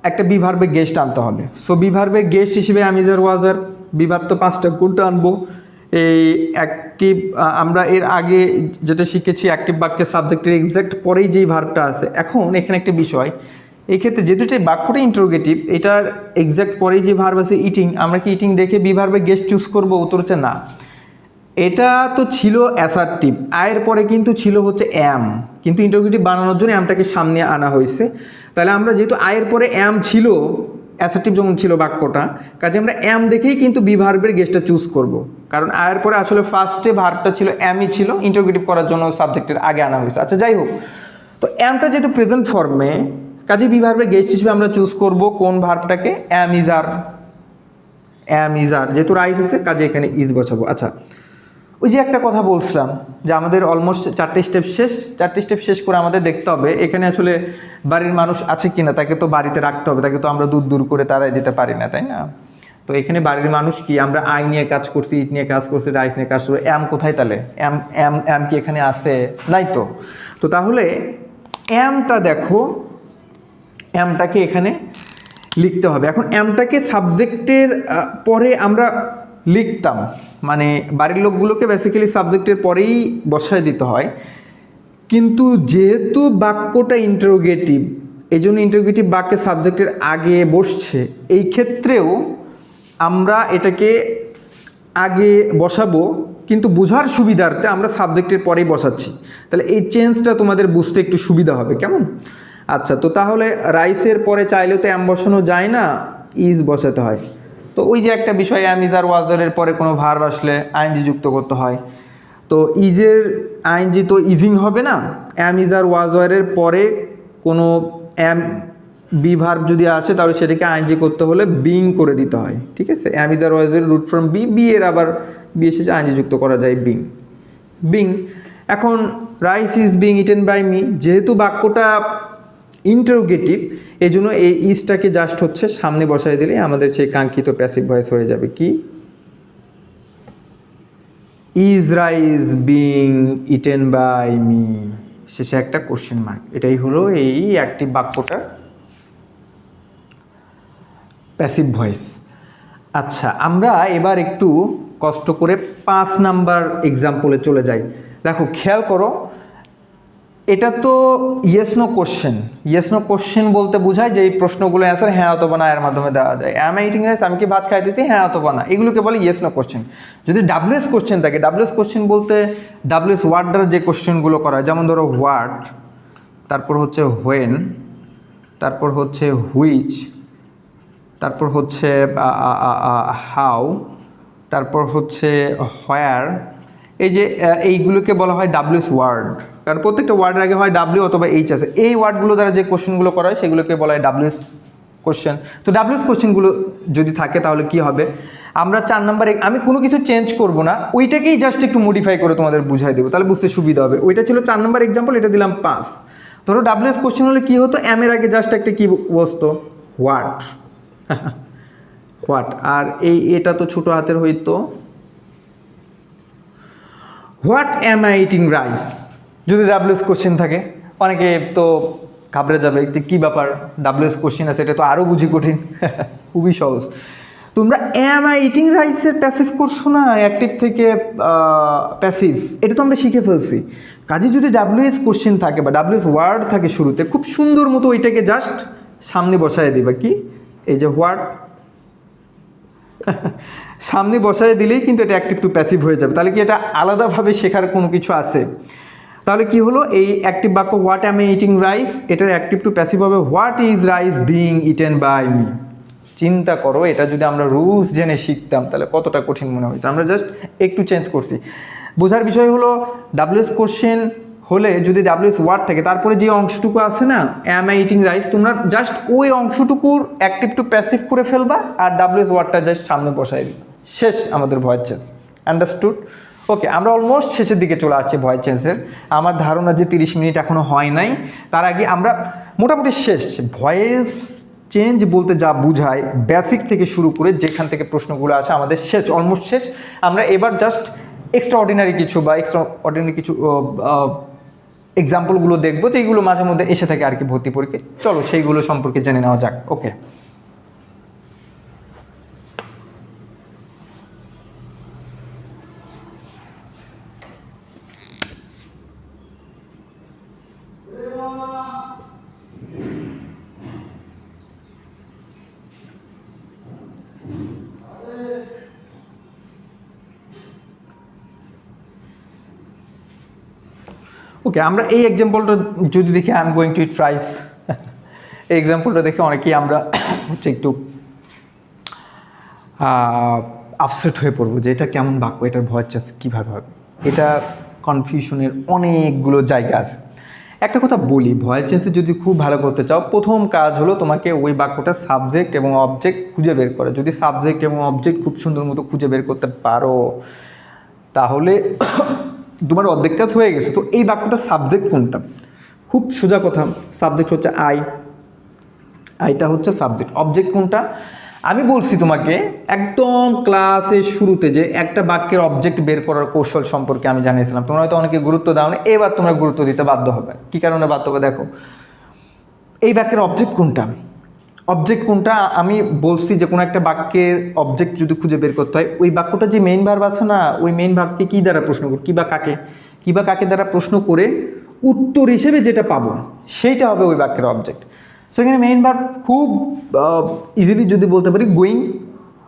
একটা বিভার্বের গেস্ট আনতে হবে। সো বিভার্বের গেস্ট হিসেবে আমি যার ওয়াজার বিভার্ব তো 5টা, কোনটা আনবো, এই অ্যাক্টিভ, আমরা এর আগে যেটা শিখেছি অ্যাক্টিভ বাক্যের সাবজেক্টের এক্স্যাক্ট পরেই যেই ভার্বটা আছে। এখন এখানে একটা বিষয়, এই ক্ষেত্রে যেহেতু এই বাক্যটা ইন্টারোগেটিভ, এটার এক্স্যাক্ট পরেই যে ভার্ব আছে ইটিং, আমরা কি ইটিং দেখে বিভার্বের গেস্ট চুজ করবো? উত্তর হচ্ছে না। এটা তো ছিল অ্যাসার্টিভ, আয়ের পরে কিন্তু ছিল হচ্ছে অ্যাম, কিন্তু ইন্টারোগেটিভ বানানোর জন্য অ্যামটাকে সামনে আনা হয়েছে। তাহলে আমরা যেহেতু আয়ের পরে অ্যাম ছিল, অ্যাসার্টিভ যখন ছিল বাক্যটা, কাজে আমরা অ্যাম দেখেই কিন্তু বিভার্বের গেস্টটা চুজ করব, কারণ আয়ের পরে আসলে ফার্স্টে ভার্বটা ছিল অ্যামই ছিল, ইন্টারোগেটিভ করার জন্য সাবজেক্টের আগে আনা হয়েছে। আচ্ছা, যাই হোক, তো অ্যামটা যেহেতু প্রেজেন্ট ফর্মে, কাজে বিভার্বের গেস্ট হিসেবে আমরা চুজ করব কোন ভার্বটাকে, অ্যাম ইজ আর, অ্যাম ইজ আর, যেহেতু রাইস আছে কাজে এখানে ইজ বসাবো। আচ্ছা, ওই যে একটা কথা বলছিলাম যে আমাদের অলমোস্ট 4টে স্টেপ শেষ, 4টে স্টেপ শেষ করে আমাদের দেখতে হবে এখানে আসলে বাড়ির মানুষ আছে কি না, তাকে তো বাড়িতে রাখতে হবে, তাকে তো আমরা দূর দূর করে তাড়াই দিতে পারি না, তাই না? তো এখানে বাড়ির মানুষ কি, আমরা আই নিয়ে কাজ করছি, ইট নিয়ে কাজ করছি, রাইস নিয়ে কাজ করছি, অ্যাম কোথায় তাহলে, অ্যাম অ্যাম অ্যাম কি এখানে আছে, নাই তো। তো তাহলে অ্যামটা দেখো, অ্যামটাকে এখানে লিখতে হবে। এখন অ্যামটাকে সাবজেক্টের পরে আমরা লিখতাম, মানে বাড়ির লোকগুলোকে বেসিক্যালি সাবজেক্টের পরেই বসায় দিতে হয়, কিন্তু যেহেতু বাক্যটা ইন্টারোগেটিভ, এই জন্য ইন্টারোগেটিভ বাক্যে সাবজেক্টের আগে বসছে, এই ক্ষেত্রেও আমরা এটাকে আগে বসাবো, কিন্তু বোঝার সুবিধার্থে আমরা সাবজেক্টের পরেই বসাচ্ছি। তাহলে এই চেঞ্জটা তোমাদের বুঝতে একটু সুবিধা হবে, কেমন? আচ্ছা, তো তাহলে রাইসের পরে চাইলেও তো অ্যাম বসানো যায় না, ইজ বসাতে হয়। তো ওই যে একটা বিষয়, অ্যাম ইজ আর ওয়াজারের পরে কোনো ভার্ব আসলে আইএনজি যুক্ত করতে হয়, তো ইজের আইএনজি তো ইজিং হবে না, অ্যাম ইজ আর ওয়াজারের পরে কোনো অ্যাম বি ভার্ব যদি আসে তাহলে সেটাকে আইএনজি করতে হলে বিং করে দিতে হয়, ঠিক আছে। অ্যাম ইজ আর ওয়াজ এর রুট ফ্রম বি, বি এর আবার বি এসেছে আইএনজি যুক্ত করা যায় বিং, বিং। এখন rice is being eaten by me, যেহেতু বাক্যটা ইন্টারোগেটিভ এই জন্য এই ইজটাকে জাস্ট হচ্ছে সামনে বসাই দিলে আমাদের সেই কাঙ্ক্ষিত প্যাসিভ ভয়েস হয়ে যাবে। কি, is rice being eaten by me, শেষে একটা কোশ্চেন মার্ক। এটাই হলো এই অ্যাক্টিভ বাক্যটার প্যাসিভ ভয়েস। আচ্ছা, আমরা এবার একটু কষ্ট করে 5 নাম্বার এক্সাম্পলে চলে যাই। দেখো খেয়াল করো, এটা তো yes no question. Yes no question বলতে বোঝায় যে এই প্রশ্নগুলো অ্যান্সার হ্যাঁ অথবা না এর মাধ্যমে দেওয়া যায়। অ্যাম আই ইটিং রাইস, আমি কি ভাত খাইতেছি, হ্যাঁ অথবা না, এগুলোকে বলে ইয়েস নো কোশ্চেন। যদি ডাব্লিউএস কোশ্চেন থাকে, ডাব্লিউএস কোশ্চেন বলতে ডাব্লিউএস ওয়ার্ড দ্বারা যে কোশ্চেনগুলো করা হয়, যেমন ধরো হোয়াট, তারপর হচ্ছে হোয়েন, তারপর হচ্ছে হুইচ, তারপর হচ্ছে হাউ, তারপর হচ্ছে হোয়ার, এই যে এইগুলোকে বলা হয় ডাব্লিউএস ওয়ার্ড, কারণ প্রত্যেকটা ওয়ার্ডের আগে হয় ডাব্লিউ অথবা এইচ আছে। এই ওয়ার্ডগুলো দ্বারা যে কোশ্চেনগুলো করা হয় সেগুলোকে বলা হয় ডাব্লিউএস কোশ্চেন। তো ডাব্লিউএস কোশ্চেনগুলো যদি থাকে তাহলে কি হবে, আমরা 4 নম্বরে আমি কোনো কিছু চেঞ্জ করব না, ওইটাকেই জাস্ট একটু মডিফাই করে তোমাদের বুঝাই দেবো, তাহলে বুঝতে সুবিধা হবে। ওইটা ছিল 4 নম্বর এক্সাম্পল, এটা দিলাম 5। ধরো ডাব্লিউএস কোশ্চেন হলে কী হতো, এর আগে জাস্ট একটা কী বসতো, হোয়াট, হোয়াট, আর এটা তো ছোটো হাতের হইতো what am I eating rice. যদি ডাব্লিউএস কোশ্চেন থাকে অনেকে তো ঘাবড়ে যাবে যে কী ব্যাপার, ডাব্লিউএস কোশ্চেন আছে, এটা তো আরও বুঝি কঠিন। খুবই সহজ। তোমরা অ্যাম আই ইটিং রাইসের প্যাসিভ করছো না, অ্যাক্টিভ থেকে প্যাসিভ, এটা তো আমরা শিখে ফেলছি। কাজে যদি ডাব্লিউএস কোশ্চেন থাকে বা ডাব্লিউএস ওয়ার্ড থাকে শুরুতে, খুব সুন্দর মতো ওইটাকে জাস্ট সামনে বসায় দিবা। কি, এই যে হোয়াট, সামনে বসায় দিলেই কিন্তু এটা অ্যাক্টিভ টু প্যাসিভ হয়ে যাবে। তাহলে কি এটা আলাদাভাবে শেখার কোনো কিছু আছে? তাহলে কি হলো, এই অ্যাক্টিভ বাক্য what am I eating rice, এটার অ্যাক্টিভ টু প্যাসিভ হবে what is rice being eaten by me. চিন্তা করো, এটা যদি আমরা রুলস জেনে শিখতাম তাহলে কতটা কঠিন মনে হতো। আমরা জাস্ট একটু চেঞ্জ করছি। বোঝার বিষয় হলো, ডাব্লিউএস কোশ্চেন হলে যদি ডাব্লিউএস ওয়ার্ড থাকে, তারপরে যে অংশটুকু আছে না অ্যাম আই ইটিং রাইস, তোমরা জাস্ট ওই অংশটুকুর অ্যাক্টিভ টু প্যাসিভ করে ফেলবা আর ডাব্লিউএস ওয়ার্ডটা জাস্ট সামনে বসাই দিবা, শেষ আমাদের ভয়েস চেঞ্জ। আন্ডারস্টুড? ওকে, আমরা অলমোস্ট শেষের দিকে চলে আসছি ভয়েস চেঞ্জের। আমার ধারণা যে 30 মিনিট এখনও হয় নাই, তার আগে আমরা মোটামুটি শেষ। ভয়েস চেঞ্জ বলতে যা বুঝায় বেসিক থেকে শুরু করে যেখান থেকে প্রশ্নগুলো আসে আমাদের শেষ, অলমোস্ট শেষ। আমরা এবার জাস্ট এক্সট্রা অর্ডিনারি কিছু এক্সাম্পলগুলো দেখবো, যেগুলো মাঝে মধ্যে এসে থাকে আর কি ভর্তি পরীক্ষায়। চলো সেইগুলো সম্পর্কে জেনে নেওয়া যাক। ওকে, ওকে, আমরা এই এক্সাম্পলটা যদি দেখি, I am going to eat rice, এই এক্সাম্পলটা দেখে অনেকেই আমরা হচ্ছে একটু আপসেট হয়ে পড়বো যে এটা কেমন বাক্য, এটার ভয়েস চেঞ্জ কীভাবে হবে। এটা কনফিউশনের অনেকগুলো জায়গা আছে। একটা কথা বলি, ভয়েস চেঞ্জে যদি খুব ভালো করতে চাও, প্রথম কাজ হলো তোমাকে ওই বাক্যটার সাবজেক্ট এবং অবজেক্ট খুঁজে বের করা। যদি সাবজেক্ট এবং অবজেক্ট খুব সুন্দর মতো খুঁজে বের করতে পারো তাহলে তোমার অর্ধেক কাজ হয়ে গেছে। তো এই বাক্যটার সাবজেক্ট কোনটা? খুব সোজা কথা, সাবজেক্ট হচ্ছে আইটা হচ্ছে সাবজেক্ট। অবজেক্ট কোনটা? আমি বলছি তোমাকে একদম ক্লাসের শুরুতে যে একটা বাক্যের অবজেক্ট বের করার কৌশল সম্পর্কে আমি জানিয়েছিলাম। তোমরা হয়তো অনেকে গুরুত্ব দাও না, এবার তোমরা গুরুত্ব দিতে বাধ্য হবে। কী কারণে বাধ্য হবে? দেখো, এই বাক্যের অবজেক্ট কোনটা, অবজেক্ট কোনটা আমি বলছি যে কোনো একটা বাক্যের অবজেক্ট যদি খুঁজে বের করতে হয়, ওই বাক্যটা যে মেইন ভার্ব আছে না, ওই মেইন ভার্বকে কী দ্বারা প্রশ্ন করি, কী বা কাকে দ্বারা প্রশ্ন করে উত্তর হিসেবে যেটা পাবো সেইটা হবে ওই বাক্যের অবজেক্ট। সো এখানে মেইন ভার্ব খুব ইজিলি যদি বলতে পারি গোয়িং,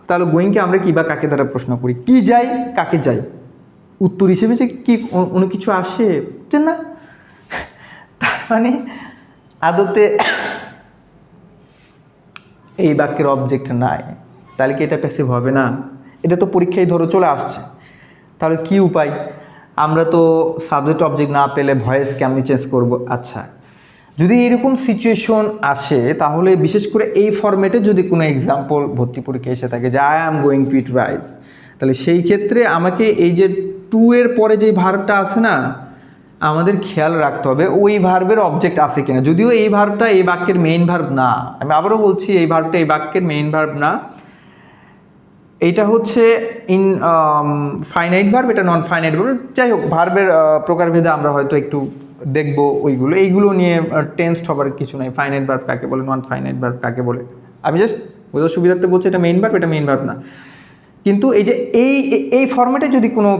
তাহলে গোয়িংকে আমরা কী বা কাকে দ্বারা প্রশ্ন করি, কি যাই কাকে যাই, উত্তর হিসেবে যে কি অন্য কিছু আসে যে না, তার মানে আদতে এই বাক্যের অবজেক্ট নাই, তাহলে কি এটা প্যাসিভ হবে না? এটা তো পরীক্ষায় ধরো চলে আসছে, তাহলে কি উপায়? আমরা তো সাবজেক্ট অবজেক্ট না পেলে ভয়েস কেমনি চেঞ্জ করব? আচ্ছা, যদি এরকম সিচুয়েশন আসে তাহলে বিশেষ করে এই ফরম্যাটে যদি কোনো এক্সাম্পল ভর্তি পরীক্ষা এসে থাকে যে I am going to eat rice, তাহলে সেই ক্ষেত্রে আমাকে এই যে টু এর পরে যে ভার্বটা আছে না, আমাদের খেয়াল রাখতে হবে ওই ভার্বের অবজেক্ট আছে কিনা। যদিও এই ভার্বটা এই বাক্যের মেইন ভার্ব না, আমি আবারও বলছি এই ভার্বটা এই বাক্যের মেইন ভার্ব না, এইটা হচ্ছে ইন ফাইনাইট ভার্ব, এটা নন ফাইনাইট ভার্ব। যাই হোক, ভার্বের প্রকারভেদে আমরা হয়তো একটু দেখবো এইগুলো নিয়ে টেন্সড হবার কিছু নাই। ফাইনাইট ভার্ব কাকে বলে, নন ফাইনাইট ভার্ব কাকে বলে, আমি জাস্ট বোঝার সুবিধার্থে বলছি এটা মেইন ভার্ব, এটা মেইন ভার্ব না। কিন্তু এই যে এই ফরম্যাটে যদি কোনো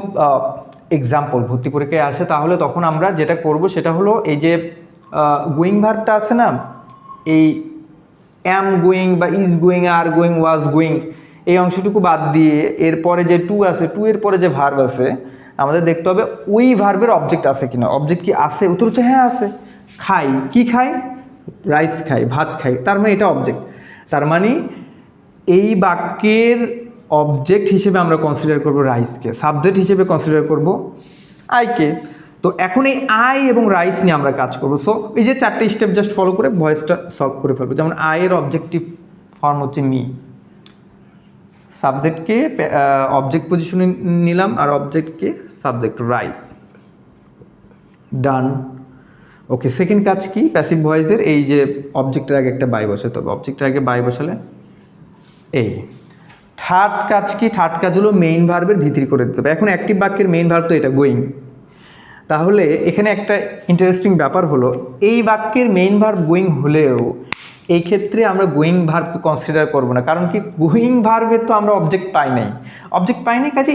এক্সাম্পল ভর্তি পরীক্ষায় আসে তাহলে তখন আমরা যেটা করব সেটা হলো এই যে গোয়িং ভার্বটা আছে না, এই অ্যাম গোয়িং বা is going, are going, was going, এই অংশটুকু বাদ দিয়ে এরপরে যে টু আছে, টু এর পরে যে ভার্ব আছে আমাদের দেখতে হবে ওই ভার্বের অবজেক্ট আছে কিনা। অবজেক্ট কি আছে? উত্তর হচ্ছে হ্যাঁ আছে। খাই, কি খাই? রাইস খাই, ভাত খাই, তার মানে এটা অবজেক্ট। তার মানে এই বাক্যের অবজেক্ট হিসেবে আমরা কনসিডার করব রাইসকে, সাবজেক্ট হিসেবে কনসিডার করব আইকে। তো এখন এই আই এবং রাইস নিয়ে আমরা কাজ করব। সো এই যে চারটে স্টেপ জাস্ট ফলো করে ভয়েসটা সলভ করে ফেলবো। যেমন আয়ের অবজেক্টিভ ফর্ম হচ্ছে মি, সাবজেক্টকে অবজেক্ট পজিশনে নিলাম আর অবজেক্টকে সাবজেক্ট রাইস, ডান। ওকে, সেকেন্ড কাজ কি? প্যাসিভ ভয়েসের এই যে অবজেক্টের আগে একটা বাই বসাতে হবে, অবজেক্টের আগে বাই বসালে এই। থার্ড কাজ কি? থার্ড কাজ হলো মেইন ভার্বের ভিতরি করে দিতে হবে। এখন অ্যাক্টিভ বাক্যের মেইন ভার্ব তো এটা গোয়িং, তাহলে এখানে একটা ইন্টারেস্টিং ব্যাপার হলো এই বাক্যের মেইন ভার্ব গোয়িং হলেও এই ক্ষেত্রে আমরা গোয়িং ভার্বকে কনসিডার করব না। কারণ কি? গোয়িং ভার্বের তো আমরা অবজেক্ট পাই নাই, কাজে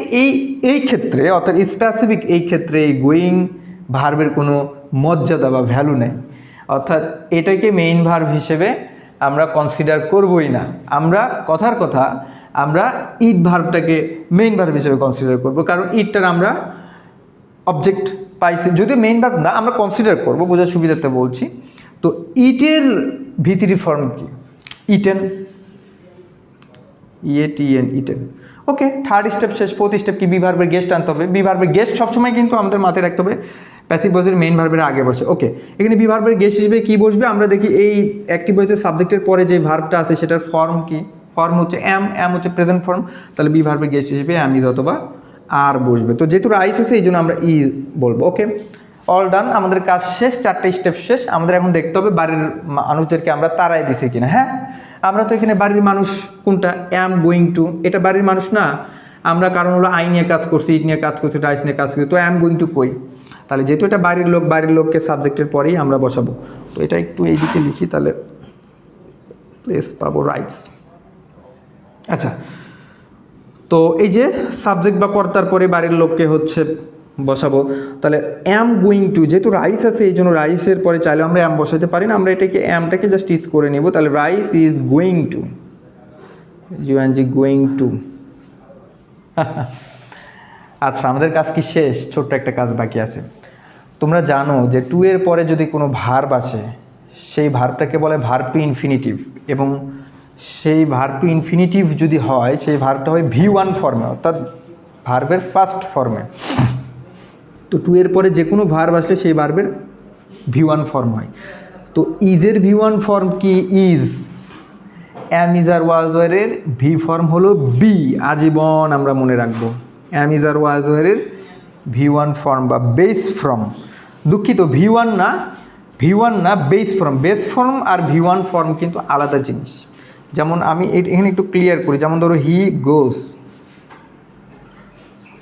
এই ক্ষেত্রে অর্থাৎ স্পেসিফিক এই ক্ষেত্রে এই গোয়িং ভার্বের কোনো মর্যাদা বা ভ্যালু নেই, অর্থাৎ এটাকে মেইন ভার্ব হিসেবে আমরা কনসিডার করবই না। আমরা কথার কথা আমরা ইট ভার্বটাকে মেইন ভার্ব হিসেবে কনসিডার করব, কারণ ইটটার আমরা অবজেক্ট পাইছি, যদিও মেইন ভার্ব না, আমরা কনসিডার করব বোঝার সুবিধাতে বলছি। তো ইটের ভিতরি ফর্ম কি? Eaten, E A T E N, eaten. Okay, third step শেষ। ফোর্থ স্টেপ কি? বি ভার্বের গেস্ট আনতে হবে। বি ভার্বের গেস্ট সবসময় কিন্তু আমাদের মাথায় রাখতে হবে প্যাসিভ ভয়েসের মেইন ভার্বের আগে বসে। ওকে, এখানে বি ভার্বের গেস্ট হিসেবে কি বসবে? আমরা দেখি এই অ্যাক্টিভ ভয়েসের সাবজেক্টের পরে যে ভার্বটা আছে সেটার ফর্ম কি? ফর্ম হচ্ছে অ্যাম হচ্ছে প্রেজেন্ট ফর্ম, তাহলে বি ভার্বের গেস্ট হিসেবে অ্যাম, ইজ অথবা আর বসবে। তো যেহেতু রাইস আছে এই জন্য আমরা ই বলবো। ওকে, অল ডান, আমাদের কাজ শেষ, চারটে স্টেপ শেষ। আমাদের এখন দেখতে হবে বাড়ির মানুষদেরকে আমরা তাড়াই দিছি কিনা। হ্যাঁ, আমরা তো এখানে বাড়ির মানুষ কোনটা? অ্যাম গোয়িং টু, এটা বাড়ির মানুষ না। আমরা কারণ হলো আই নিয়ে কাজ করছি, ইট নিয়ে কাজ করছি, রাইস নিয়ে কাজ করছি, তো অ্যাম গোয়িং টু কই? তাহলে যেহেতু এটা বাড়ির লোক, বাড়ির লোককে সাবজেক্টের পরেই আমরা বসাবো। তো এটা একটু এইদিকে লিখি, তাহলে প্লেস পাবো রাইস। আচ্ছা, তো এই যে সাবজেক্ট বা কর্তার পরে বাড়ির লোককে হচ্ছে বসাবো, তাহলে অ্যাম গোয়িং টু, যেহেতু রাইস আছে এই জন্য রাইসের পরে চাইলে আমরা অ্যাম বসাতে পারি না, আমরা এটাকে অ্যামটাকে জাস্ট ইজ করে নেব। তাহলে rice is going two, G going to. আচ্ছা, আমাদের কাজ কি শেষ? ছোট্ট একটা কাজ বাকি আছে। তোমরা জানো যে টু এর পরে যদি কোনো ভার্ব আসে সেই ভার্বটাকে বলে ভার্ব টু ইনফিনিটিভ, এবং সেই ভার্ব টু ইনফিনিটিভ যদি হয় সেই ভার্বটা হয় V1 ফর্মে, অর্থাৎ ভার্বের ফার্স্ট ফর্মে। তো টু এর পরে যে কোনো ভার্ব আসলে সেই ভার্বের V1 ফর্ম হয়। তো ইজের V1 ফর্ম কি? Is. Am, is, are, was, ওয়ারের ভি ফর্ম হলো বি, আজীবন আমরা মনে রাখবো। অ্যাম, ইজ, আর, ওয়াজ, ওয়ারের V1 ফর্ম বা বেস ফর্ম, দুঃখিত V1 না, বেস ফর্ম। বেস ফর্ম আর V1 ফর্ম কিন্তু আলাদা জিনিস। যেমন আমি এখানে একটু ক্লিয়ার করি, যেমন ধরো হি গোস,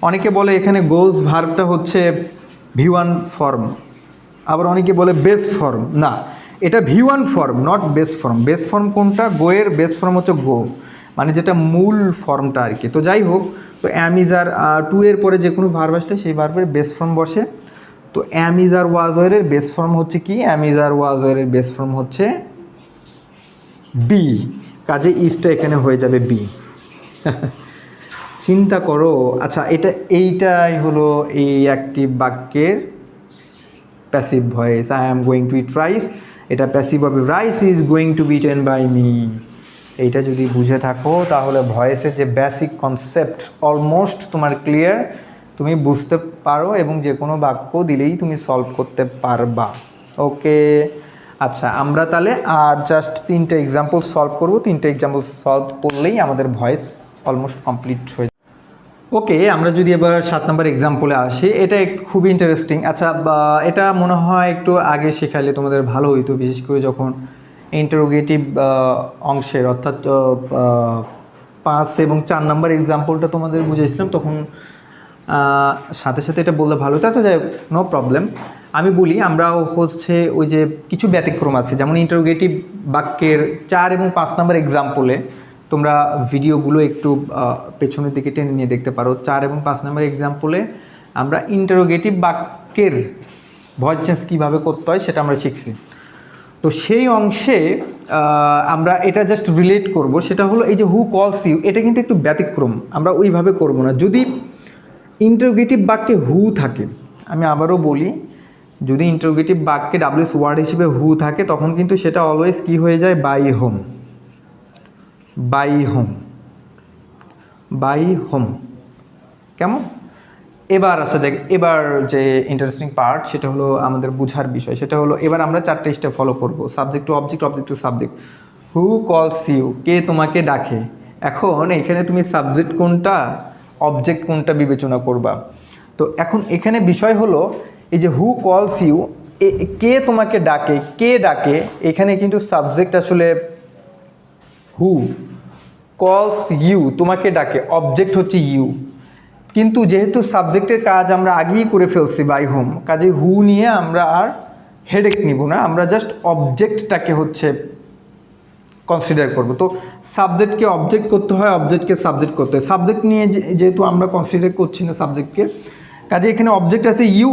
অনেকে বলে এখানে গোস ভার্বটা হচ্ছে V1 ফর্ম, আবার অনেকে বলে বেস ফর্ম। না, এটা V1 form, not base form. Base form কোনটা? গোয়ের বেস ফর্ম হচ্ছে গো, মানে যেটা মূল ফর্মটা আর কি। তো যাই হোক, তো অ্যাম, ইজ, আর, টু এর পরে যে কোনো ভার্ব আসলে সেই ভার্বের বেস ফর্ম বসে। তো অ্যাম, ইজ, আর, ওয়াজ, ওয়ারের বেস ফর্ম হচ্ছে কি? অ্যাম, ইজ, আর, ওয়াজ, ওয়ারের বেস ফর্ম হচ্ছে বি, কাজে ইজটা এখানে হয়ে যাবে বি। চিন্তা করো। আচ্ছা, এইটাই হলো এই অ্যাক্টিভ বাক্যের passive voice. I am going to eat rice, এটা প্যাসিভ হবে rice is going to be eaten by me. এইটা যদি বুঝে থাকো তাহলে ভয়েসের যে বেসিক কনসেপ্ট অলমোস্ট তোমার ক্লিয়ার, তুমি বুঝতে পারো এবং যে কোনো বাক্য দিলেই তুমি সলভ করতে পারবা। ওকে, আচ্ছা, আমরা তাহলে আর জাস্ট 3টে এক্সাম্পল সলভ করব। 3টে এক্সাম্পল সলভ করলেই আমাদের ভয়েস অলমোস্ট কমপ্লিট হয়ে যাবে। ওকে, আমরা যদি এবার 7 নম্বর এক্সাম্পলে আসি, এটা খুবই ইন্টারেস্টিং। আচ্ছা, এটা মনে হয় একটু আগে শেখালে তোমাদের ভালো হইতো, বিশেষ করে যখন ইন্টারোগেটিভ অংশের অর্থাৎ 5 এবং 4 নম্বর এক্সাম্পলটা তোমাদের বুঝাইছিলাম, তখন সাথে সাথে এটা বললে ভালো হতো। আচ্ছা, যাই হোক, নো প্রবলেম। আমি বলি, আমরা হচ্ছে ওই যে কিছু ব্যতিক্রম আছে, যেমন ইন্টারোগেটিভ বাক্যের 4 এবং 5 নম্বর এক্সাম্পলে তোমরা ভিডিওগুলো একটু পেছনের দিকে টেনে নিয়ে দেখতে পারো। 4 এবং 5 নম্বর এক্সাম্পলে আমরা ইন্টারোগেটিভ বাক্যের ভয়েস চেঞ্জ কীভাবে করতে হয় সেটা আমরা শিখছি। তো সেই অংশে আমরা এটা জাস্ট রিলেট করব, সেটা হলো এই যে হু কলস ইউ, এটা কিন্তু একটু ব্যতিক্রম, আমরা ওইভাবে করব না। যদি ইন্টারোগেটিভ বাক্যে হু থাকে, আমি আবারও বলি, যদি ইন্টারোগেটিভ বাক্যে ডাব্লিউএস ওয়ার্ড হিসেবে হু থাকে, তখন কিন্তু সেটা অলওয়েজ কি হয়ে যায়, by whom, by whom, by whom. কেমন? এবার আসা যাক, এবার যে ইন্টারেস্টিং পার্ট সেটা হলো আমাদের বোঝার বিষয়, সেটা হলো এবার আমরা 4টে স্টেপ ফলো করব। Subject to object, object to subject. Who calls you, কে তোমাকে ডাকে। এখন এখানে তুমি সাবজেক্ট কোনটা, অবজেক্ট কোনটা বিবেচনা করবা। তো এখন এখানে বিষয় হলো এই যে হু কলস ইউ, কে তোমাকে ডাকে, কে ডাকে, এখানে কিন্তু সাবজেক্ট আসলে হু, কলস ইউ তোমাকে ডাকে, অবজেক্ট হচ্ছে ইউ। কিন্তু যেহেতু সাবজেক্টের কাজ আমরা আগেই করে ফেলছি বাই হোম, কাজে হু নিয়ে আমরা আর হেডেক নিব না, আমরা জাস্ট অবজেক্টটাকে হচ্ছে কনসিডার করব। তো সাবজেক্টকে অবজেক্ট করতে হয়, অবজেক্টকে সাবজেক্ট করতে হয়। সাবজেক্ট নিয়ে যেহেতু আমরা কনসিডার করছি না সাবজেক্টকে, কাজে এখানে অবজেক্ট আছে ইউ,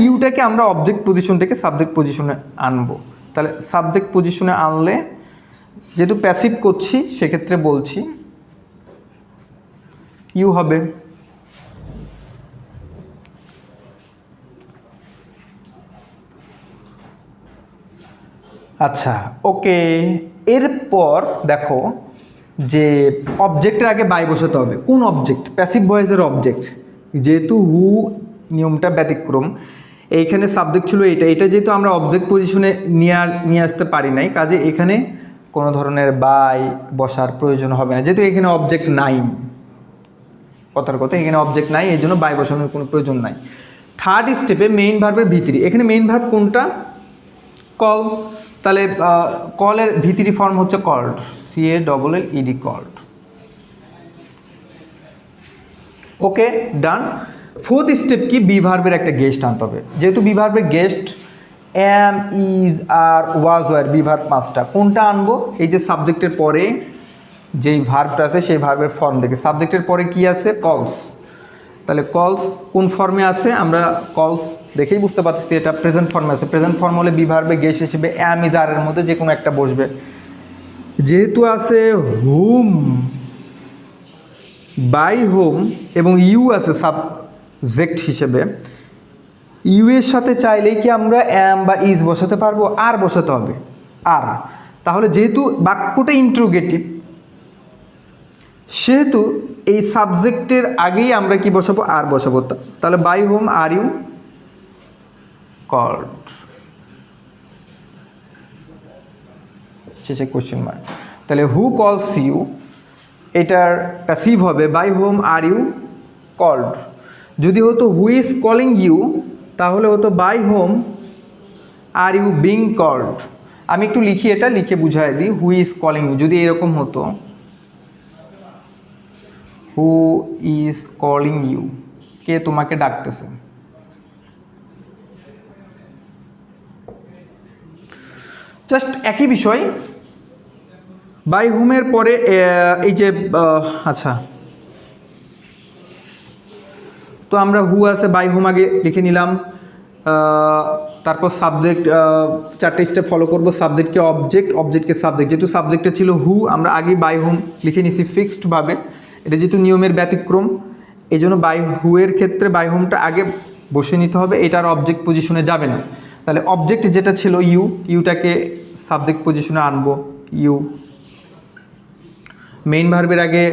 ইউটাকে আমরা অবজেক্ট পজিশন থেকে সাবজেক্ট পজিশনে আনবো। তাহলে সাবজেক্ট পজিশনে আনলে, যেহেতু প্যাসিভ করছি সেক্ষেত্রে বলছি ইউ হবে। আচ্ছা, ওকে। এরপর দেখো যে অবজেক্টের আগে বাই বসাতে হবে। কোন অবজেক্ট? প্যাসিভ ভয়েসের অবজেক্ট। যেহেতু হু নিয়মটা ব্যতিক্রম, এইখানে সাবজেক্ট ছিল এটা, এটা যেহেতু আমরা অবজেক্ট পজিশনে নিয়ে আসতে পারি নাই, কাজে এখানে কোনো ধরনের বাই বসার প্রয়োজন হবে না, যেহেতু এখানে অবজেক্ট নাই। কথার কথা, এখানে অবজেক্ট নাই, এই জন্য বাই বসানোর কোনো প্রয়োজন নাই। থার্ড স্টেপে মেইন ভার্বের ভিতরি, এখানে মেইন ভার্ব কোনটা? কল। তাহলে কলের ভিতরি ফর্ম হচ্ছে called, CALLED, called. Okay, done. Fourth step কি? বি ভার্বের একটা গেস্ট আনতে হবে। যেহেতু বি ভার্বের guest am, is, are, was, were, be verb 5টা। কোনটা আনবো? এই যে সাবজেক্টের পরে যেই ভার্বটা আছে সেই ভার্বের ফর্ম দেখে। সাবজেক্টের পরে কি আছে? কলস। তাহলে কলস কোন ফর্মে আছে? আমরা কলস দেখেই বুঝতে পারছি এটা প্রেজেন্ট ফর্মে আছে। প্রেজেন্ট ফর্ম হলে বি ভার্বে গেস্ট হিসেবে এম, ইজ, আর এর মধ্যে যে কোনো একটা বসবে। যেহেতু আছে হোম, বাই হোম এবং ইউ আছে সাবজেক্ট হিসেবে, ইউ এর সাথে চাইলেই কি আমরা এম বা ইজ বসাতে পারবো? আর বসাতে হবে, আর। তাহলে যেহেতু বাক্যটা ইন্টারোগেটিভ, সেহেতু এই সাবজেক্টের আগেই আমরা কি বসাবো? আর বসাবো। তাহলে by whom are you called, শেষে কোশ্চেন মার্ক। তাহলে হু কলস ইউ, এটার প্যাসিভ হবে by whom are you called. যদি হতো হু ইজ কলিং ইউ, তাহলে হতো by whom are you being called. আমি একটু লিখি, এটা লিখে বুঝাই দিই। হু ইজ কলিং ইউ যদি এরকম হতো, হু ইজ কলিং ইউ, কে তোমাকে ডাকতেছে। জাস্ট একই বিষয়। বাই হোমের পরে এই যে আচ্ছা, তো আমরা হু আছে, বাই হোম আগে লিখে নিলাম। তারপর সাবজেক্ট, 4টে স্টেপ ফলো করব। সাবজেক্টকে অবজেক্ট, অবজেক্টকে সাবজেক্ট। যেহেতু সাবজেক্টটা ছিল হু, আমরা আগে বাই হোম লিখে নিছি ফিক্সডভাবে। এটা যেহেতু নিয়মের ব্যতিক্রম, এই জন্য বাই হু এর ক্ষেত্রে বাই হোমটা আগে বসে নিতে হবে, এটার অবজেক্ট পজিশনে যাবে না। তাহলে অবজেক্ট যেটা ছিল ইউ, ইউটাকে সাবজেক্ট পজিশনে আনবো, ইউ। মেইন ভার্বের আগে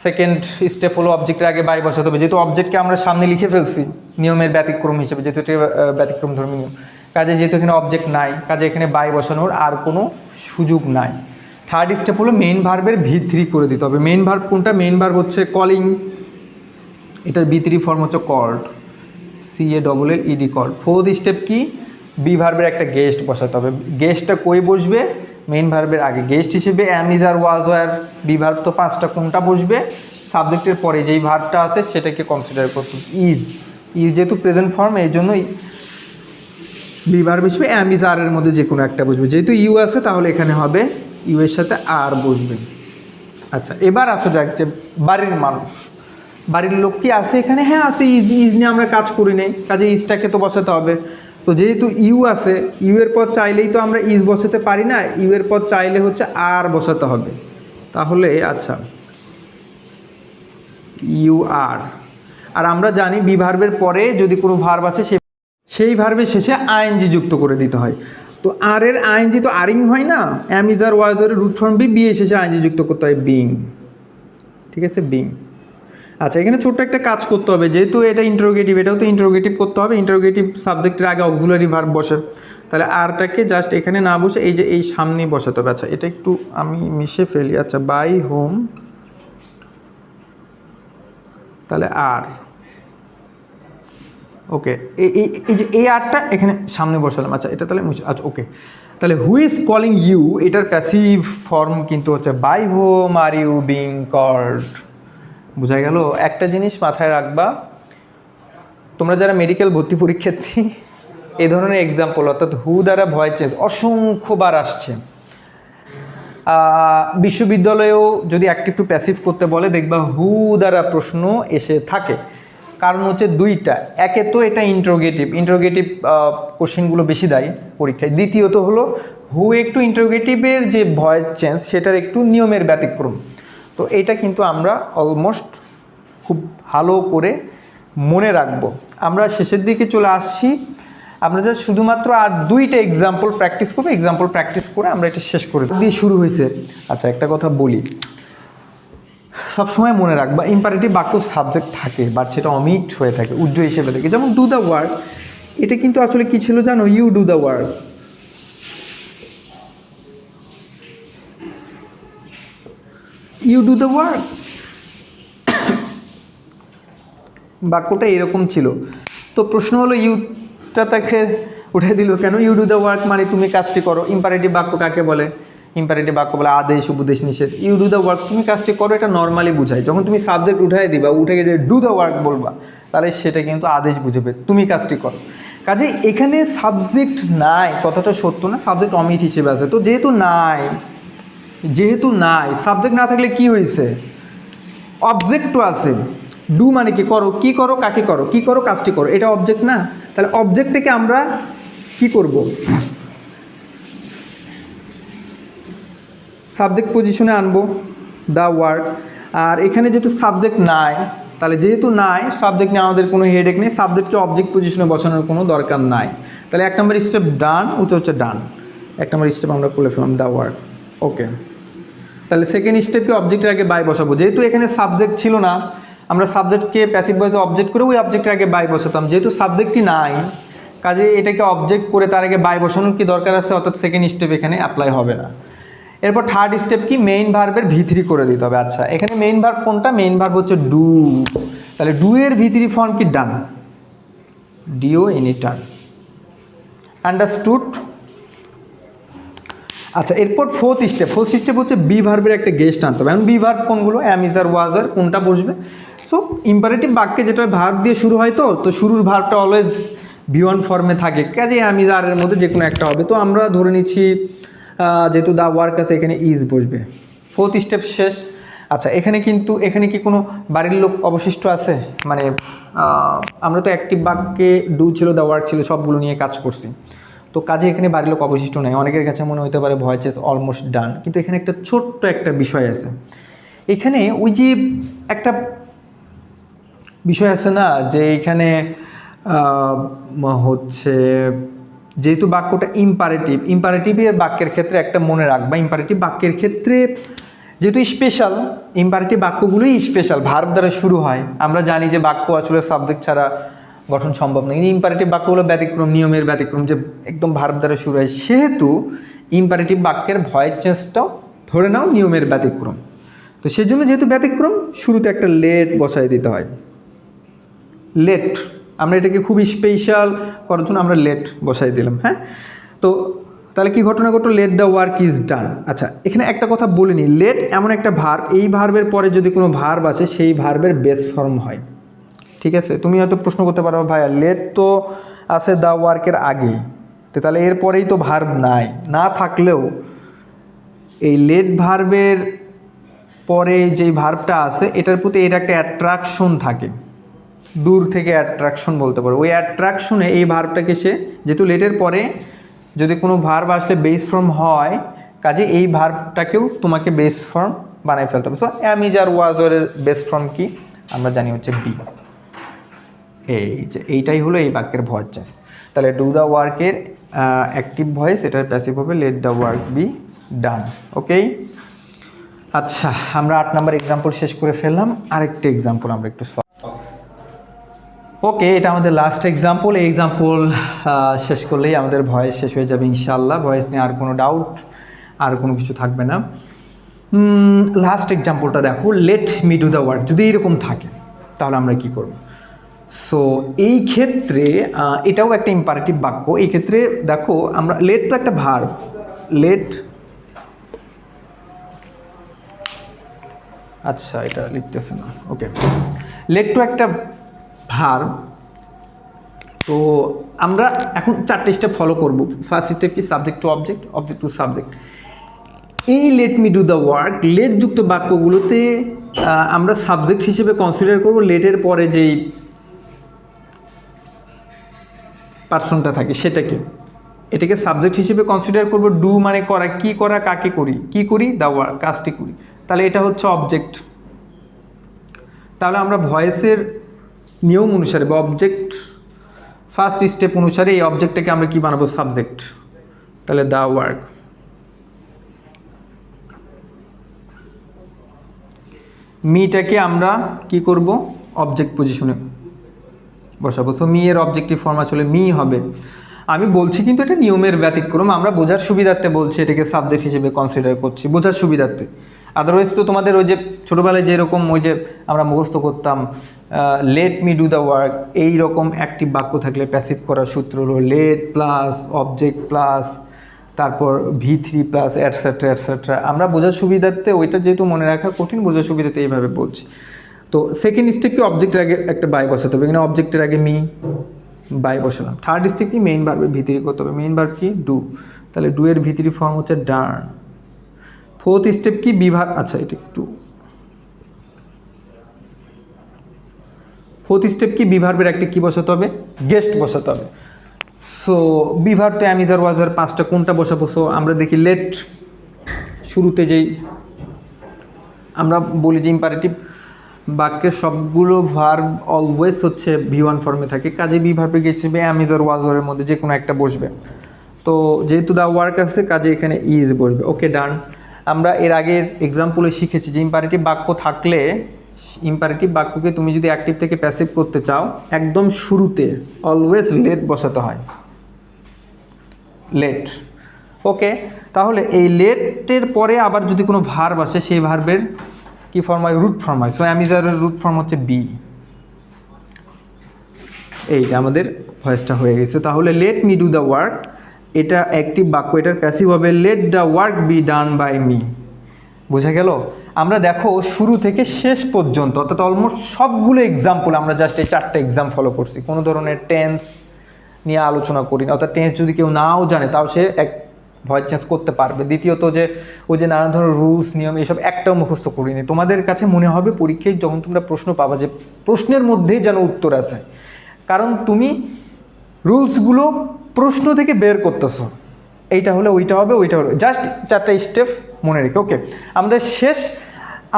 সেকেন্ড স্টেপ হলো অবজেক্টের আগে বাই বসাতে হবে। যেহেতু অবজেক্টকে আমরা সামনে লিখে ফেলছি নিয়মের ব্যতিক্রম হিসেবে, যেহেতু এটা ব্যতিক্রম ধর্মী নিয়ম, কাজে যেহেতু এখানে অবজেক্ট নাই, কাজে এখানে বাই বসানোর আর কোনো সুযোগ নাই। থার্ড স্টেপ হলো মেইন ভার্বের V3 করে দিতে হবে। মেইন ভার্ব কোনটা? মেইন ভার্ব হচ্ছে কলিং, এটার V3 ফর্ম হচ্ছে called, CALLED called. Fourth step কি? বি ভার্বের একটা গেস্ট বসাতে হবে। গেস্টটা কই বসবে? মেইন ভার্বের আগে। গেস্ট হিসেবে am, is, are, was, were. Be verb তো 5টা, কোনটা বসবে? সাবজেক্টের পরে যেই ভার্বটা আছে সেটাকে কনসিডার করতে হবে। ইজ যেহেতু প্রেজেন্ট ফর্ম, এই জন্য বি ভার্ব হিসেবে অ্যাম, ইজ, আর এর মধ্যে যে কোনো একটা বসবে। যেহেতু ইউ আছে তাহলে এখানে হবে ইউ এর সাথে আর বসবে। আচ্ছা, এবার আসা যাক যে বাড়ির মানুষ, বাড়ির লোক কি আছে এখানে? হ্যাঁ আছে। ইজ নিয়ে আমরা কাজ করি নাই, কাজে ইজটাকে তো বসাতে হবে। তো যেহেতু ইউ আছে, ইউ এর পর চাইলেই তো আমরা ইজ বসাতে পারি না, ইউ এর পর চাইলে হচ্ছে আর বসাতে হবে। তাহলে আচ্ছা, ইউ আর। আর আমরা জানি বি ভার্বের পরে যদি কোনো ভার্ব আছে সেই ভার্বের শেষে আইএনজি যুক্ত করে দিতে হয়। তো আর এর আইএনজি তো আরিং হয় না, অ্যাম, ইজ, আর, ওয়াজ এর রুট ফর্ম বি এর শেষে আইএনজি যুক্ত করতে হয় বিং। ঠিক আছে, বিং। আচ্ছা, এখানে ছোট্ট একটা কাজ করতে হবে, যেহেতু এটা ইন্টারোগেটিভ, এটাও তো ইন্টারোগেটিভ করতে হবে। ইন্টারোগেটিভ সাবজেক্টের আগে অক্সিলারি ভার্ব বসে, তাহলে আরটাকে জাস্ট এখানে না বসে এই যে এই সামনেই বসাতে হবে। আচ্ছা, এটা একটু আমি মিশে ফেলি। আচ্ছা, বাই হোম, তাহলে আর, ওকে, এই যে এই আরটা এখানে সামনে বসালাম। আচ্ছা, এটা তাহলে আচ্ছা ওকে, তাহলে হু ইজ কলিং ইউ, এটার প্যাসিভ ফর্ম কিন্তু হচ্ছে by whom are you being called. বোঝা গেল? একটা জিনিস মাথায় রাখবা, তোমরা যারা মেডিকেল ভর্তি পরীক্ষার্থী, এই ধরনের এক্সাম্পল অর্থাৎ হু দ্বারা ভয়েস চেঞ্জ অসংখ্যবার আসছে। বিশ্ববিদ্যালয়েও যদি অ্যাক্টিভ টু প্যাসিভ করতে বলে দেখবা হু দ্বারা প্রশ্ন এসে থাকে। কারণ হচ্ছে দুইটা, একে তো এটা ইন্টারোগেটিভ কোশ্চেনগুলো বেশি দেয় পরীক্ষায়। দ্বিতীয়ত হলো হু একটু ইন্টারোগেটিভের যে ভয়েস চেঞ্জ সেটার একটু নিয়মের ব্যতিক্রম। তো এটা কিন্তু আমরা অলমোস্ট খুব ভালো করে মনে রাখবো। আমরা শেষের দিকে চলে আসছি, আমরা যা শুধুমাত্র আর দুইটা এক্সাম্পল প্র্যাকটিস করবো। এক্সাম্পল প্র্যাকটিস করে আমরা এটা শেষ করে দিয়ে শুরু হয়েছে। আচ্ছা, একটা কথা বলি, সবসময় মনে রাখবা ইম্পারেটিভ বাক্য সাবজেক্ট থাকে, বাট সেটা অমিট হয়ে থাকে, উজ্জ্ব হিসেবে থাকে। যেমন ডু দ্য ওয়ার্ক, এটা কিন্তু আসলে কি ছিল জানো? You do the work. You do the work বাক্যটা এরকম ছিল। তো প্রশ্ন হলো ইউটা তাকে উঠে দিল কেন? ইউ ডু দ্য ওয়ার্ক মানে তুমি কাজটি করো। ইম্পারেটিভ বাক্য কাকে বলে? ইম্পারেটিভ বাক্য বলে আদেশ, উপদেশ, নিষেধ। ইউ ডু দ্য ওয়ার্ক, তুমি কাজটি করো, এটা নর্মালি বুঝায়। যখন তুমি সাবজেক্ট উঠাই দিবা, উঠে গিয়ে ডু দ্য ওয়ার্ক বলবা, তাহলে সেটা কিন্তু আদেশ বুঝবে, তুমি কাজটি করো। কাজে এখানে সাবজেক্ট নাই কথাটা সত্য না, সাবজেক্ট অমিট হিসেবে আছে। তো যেহেতু নাই সাবজেক্ট না থাকলে কি হয়েছে? অবজেক্টও আছে। ডু মানে কি? করো। কি করো? কাকে করো? কি করো? কাজটি করো। এটা অবজেক্ট না? তাহলে অবজেক্টটাকে আমরা কি করব? সাবজেক্ট পজিশনে আনবো, দ্য ওয়ার্ক। আর এখানে যেহেতু সাবজেক্ট নাই, তাহলে যেহেতু নাই সাবজেক্ট নিয়ে আমাদের কোনো হেডেক নেই, সাবজেক্টকে অবজেক্ট পজিশনে বসানোর কোনো দরকার নাই। তাহলে 1 নম্বর স্টেপ ডান, উত্তর হচ্ছে ডান। 1 নম্বর স্টেপ আমরা করে ফেলাম, দ্য ওয়ার্ক। ওকে, তাহলে সেকেন্ড স্টেপকে অবজেক্টের আগে বাই বসাবো। যেহেতু এখানে সাবজেক্ট ছিল না, আমরা সাবজেক্টকে প্যাসিভ ভয়েসে অবজেক্ট করে ওই অবজেক্টের আগে বাই বসাতাম। যেহেতু সাবজেক্টই নাই, কাজে এটাকে অবজেক্ট করে তার আগে বাই বসানোর কি দরকার আছে? অর্থাৎ সেকেন্ড স্টেপ এখানে অ্যাপ্লাই হবে না। এরপর থার্ড স্টেপ কি? মেইন ভার্বের V3 করে দিতে হবে। আচ্ছা, এখানে মেইন ভার্ব কোনটা? মেইন ভার্ব হচ্ছে ডু। তাহলে ডু এর V3 ফর্ম কি? ডান, ডিও এনি টার্ন। আন্ডারস্টুড? আচ্ছা, এরপর ফোর্থ স্টেপ হচ্ছে বি ভার্বের একটা গেস্ট আনতে হবে। এখন বি ভার্ব কোনগুলো? অ্যাম, ইজ, আর, ওয়াজ, আর, কোনটা বসবে? সো ইম্পারেটিভ বাক্যে যেটা ভার্ব দিয়ে শুরু হয়, তো শুরুর ভার্বটা অলওয়েজ V1 ফর্মে থাকে, কাজে অ্যাম, ইজ, আর এর মধ্যে যে কোনো একটা হবে। তো আমরা ধরে নিচ্ছি যেহেতু দ্য ওয়ার্ক আছে এখানে ইজ বসবে। ফোর্থ স্টেপ শেষ। আচ্ছা, এখানে কি কোনো বাড়ির লোক অবশিষ্ট আছে? মানে আমরা তো অ্যাক্টিভ বাক্যে ডু ছিল, দ্য ওয়ার্ক ছিল, সবগুলো নিয়ে কাজ করছি। তো কাজে এখানে বাড়ির লোক অবশিষ্ট নেই। অনেকের কাছে মনে হতে পারে ভয়েস ইজ অলমোস্ট ডান, কিন্তু এখানে একটা ছোট্ট একটা বিষয় আছে। এখানে ওই যে একটা বিষয় আছে না, যে এখানে হচ্ছে যেহেতু বাক্যটা ইম্পারেটিভের বাক্যের ক্ষেত্রে একটা মনে রাখবা, ইম্পারেটিভ বাক্যের ক্ষেত্রে যেহেতু স্পেশাল, ইম্পারেটিভ বাক্যগুলোই স্পেশাল, ভার্ব দ্বারা শুরু হয়। আমরা জানি যে বাক্য আসলে সাবজেক্ট ছাড়া গঠন সম্ভব নয়। ইম্পারেটিভ বাক্য হলো ব্যতিক্রম, নিয়মের ব্যতিক্রম, যে একদম ভার্ব দ্বারা শুরু হয়, সেহেতু ইম্পারেটিভ বাক্যের ভয়েস চেঞ্জটাও ধরে নাও নিয়মের ব্যতিক্রম। তো সেই জন্য যেহেতু ব্যতিক্রম, শুরুতে একটা লেট বসায় দিতে হয়। লেট, আমরা এটাকে খুবই স্পেশাল করার জন্য আমরা লেট বসাই দিলাম। হ্যাঁ, তো তাহলে কি ঘটনা ঘটলো? Late the work is done. আচ্ছা, এখানে একটা কথা বলে নিই, লেট এমন একটা ভার্ব, এই ভার্বের পরে যদি কোনো ভার্ব আছে সেই ভার্বের বেস ফর্ম হয়। ঠিক আছে, তুমি হয়তো প্রশ্ন করতে পারো, ভাইয়া লেট তো আছে দ্য ওয়ার্কের আগেই, তো তাহলে এরপরেই তো ভার্ব নাই। না থাকলেও এই লেট ভার্বের পরে যেই ভার্বটা আছে এটার প্রতি এর একটা অ্যাট্রাকশন থাকে, দূর থেকে অ্যাট্রাকশন বলতে পারো। ওই অ্যাট্রাকশনে এই ভার্বটাকে সে, যেহেতু লেটের পরে যদি কোনো ভার্ব আসলে বেস ফর্ম হয়, কাজে এই ভার্বটাকেও তোমাকে বেস ফর্ম বানাই ফেলতে হবে। সো অ্যাম ইজ আর ওয়াজ এর বেস ফর্ম কি আমরা জানি হচ্ছে বি। এই যে এইটাই হলো এই বাক্যের ভয়েস চেঞ্জ। তাহলে ডু দ্য ওয়ার্কের অ্যাক্টিভ ভয়েস, এটার প্যাসিভ হবে let the work be done. Okay, আচ্ছা আমরা 8 নম্বর এক্সাম্পল শেষ করে ফেললাম। আরেকটা এক্সাম্পল আমরা একটু ওকে, এটা আমাদের লাস্ট এক্সাম্পল। এই এক্সাম্পল শেষ করলেই আমাদের ভয়েস শেষ হয়ে যাবে ইনশাআল্লাহ। ভয়েস নিয়ে আর কোনো ডাউট, আর কোনো কিছু থাকবে না। লাস্ট এক্সাম্পলটা দেখো, late me do the work. যদি এরকম থাকে তাহলে আমরা কি করব? সো এই ক্ষেত্রে এটাও একটা ইম্পারেটিভ বাক্য। এই ক্ষেত্রে দেখো, আমরা লেট তো একটা ভার্ব, লেট, আচ্ছা এটা লিখতেছে না, ওকে, লেট টু একটা ভার্ব। তো আমরা এখন 4টে স্টেপ ফলো করব। ফার্স্ট স্টেপ কি? Subject to object, object to subject. এই let me do the work, let যুক্ত বাক্যগুলোতে আমরা সাবজেক্ট হিসেবে কনসিডার করব লেটের পরে যেই পার্সনটা থাকে সেটাকে, এটাকে সাবজেক্ট হিসেবে কনসিডার করব। ডু মানে করা, কি করা, কাকে করি, কি করি, দ্য ওয়ার্ক, কাজটি করি, তাহলে এটা হচ্ছে অবজেক্ট। তাহলে আমরা ভয়েসের নিয়ম অনুসারে বা অবজেক্ট ফার্স্ট স্টেপ অনুসারে এই অবজেক্টটাকে আমরা কি বানাবো? সাবজেক্ট। তাহলে দ্য ওয়ার্ক। মিটাকে আমরা কি করব? অবজেক্ট পজিশনে বসাবো। সো মি এর অবজেক্টিভ ফর্ম আসলে মি হবে। আমি বলছি কিন্তু এটা নিয়মের ব্যতিক্রম, আমরা বোঝার সুবিধার্থে বলছি, এটাকে সাবজেক্ট হিসেবে কনসিডার করছি বোঝার সুবিধার্থে। আদারওয়াইজ তো তোমাদের ওই যে ছোটোবেলায় যেরকম ওই যে আমরা মুখস্থ করতাম late me do the work, এই রকম অ্যাক্টিভ বাক্য থাকলে প্যাসিভ করার সূত্র হলো লেট প্লাস অবজেক্ট প্লাস তারপর V3 প্লাস অ্যাটসেট্রা অ্যাটসেট্রা। আমরা বোঝার সুবিধার্থে, ওইটা যেহেতু মনে রাখা কঠিন, বোঝার সুবিধাতে এইভাবে বলছি। তো সেকেন্ড স্টেপ কি? অবজেক্টের আগে একটা বাই বসাতে হবে, এখানে অবজেক্টের আগে মি, বাই বসালাম। থার্ড স্টেপ কি? মেইন ভার্বের V3 করতে হবে। মেইন ভার্ব কি? ডু, তাহলে ডু এর V3 ফর্ম হচ্ছে ডান। ফোর্থ স্টেপ কি? বিভাগ, আচ্ছা এটা একটু, ফোর্থ স্টেপ কি? বিভার্বের একটা কি বসাতে হবে? গেস্ট বসাতে হবে। সো বিভার্ব তো অ্যাম ইজ আর ওয়াজ আর 5টা কোনটা বসাবো? সো আমরা দেখি লেট শুরুতে যেই আমরা বলি যে ইম্পারেটিভ বাক্যের সবগুলো ভার্ব অলওয়েজ হচ্ছে V1 ফর্মে থাকে, কাজে বিভার্বে হিসেবে অ্যাম ইজ আর ওয়াজ এর মধ্যে যে কোনো একটা বসবে। তো যেহেতু দ্য ওয়ার্ক আছে, কাজে এখানে ইজ বসবে। ওকে ডান। আমরা এর আগের এক্সাম্পলে শিখেছি যে ইম্পারেটিভ বাক্য থাকলে, ইম্পারেটিভ বাক্যকে তুমি যদি অ্যাক্টিভ থেকে প্যাসিভ করতে চাও, একদম শুরুতে অলওয়েজ লেট বসাতে হয়, লেট। ওকে, তাহলে এই লেটের পরে আবার যদি কোনো ভার্ব আসে, সেই ভার্বের কি ফর্ম হয়? রুট ফর্ম হয়। সো অ্যামিজারের রুট ফর্ম হচ্ছে বি। এই যে আমাদের ভয়েসটা হয়ে গেছে। তাহলে let me do the work, এটা অ্যাক্টিভ বাক্য, এটার প্যাসিভ হবে let the work be done by me. বোঝা গেল? আমরা দেখো শুরু থেকে শেষ পর্যন্ত, অর্থাৎ অলমোস্ট সবগুলো এক্সাম্পল আমরা জাস্ট এই 4টে এক্সাম ফলো করছি, কোনো ধরনের টেন্স নিয়ে আলোচনা করি না। অর্থাৎ টেন্স যদি কেউ নাও জানে তাও সে এক ভয়েস চেঞ্জ করতে পারবে। দ্বিতীয়ত যে ওই যে নানান ধরনের রুলস নিয়ম এইসব একটাও মুখস্থ করিনি। তোমাদের কাছে মনে হবে পরীক্ষায় যখন তোমরা প্রশ্ন পাবা যে প্রশ্নের মধ্যেই যেন উত্তর আছে, কারণ তুমি রুলসগুলো প্রশ্ন থেকে বের করতেছো, এইটা হলে ওইটা হবে, ওইটা হলো, জাস্ট 4টা স্টেপ মনে রেখে। ওকে, আমাদের শেষ।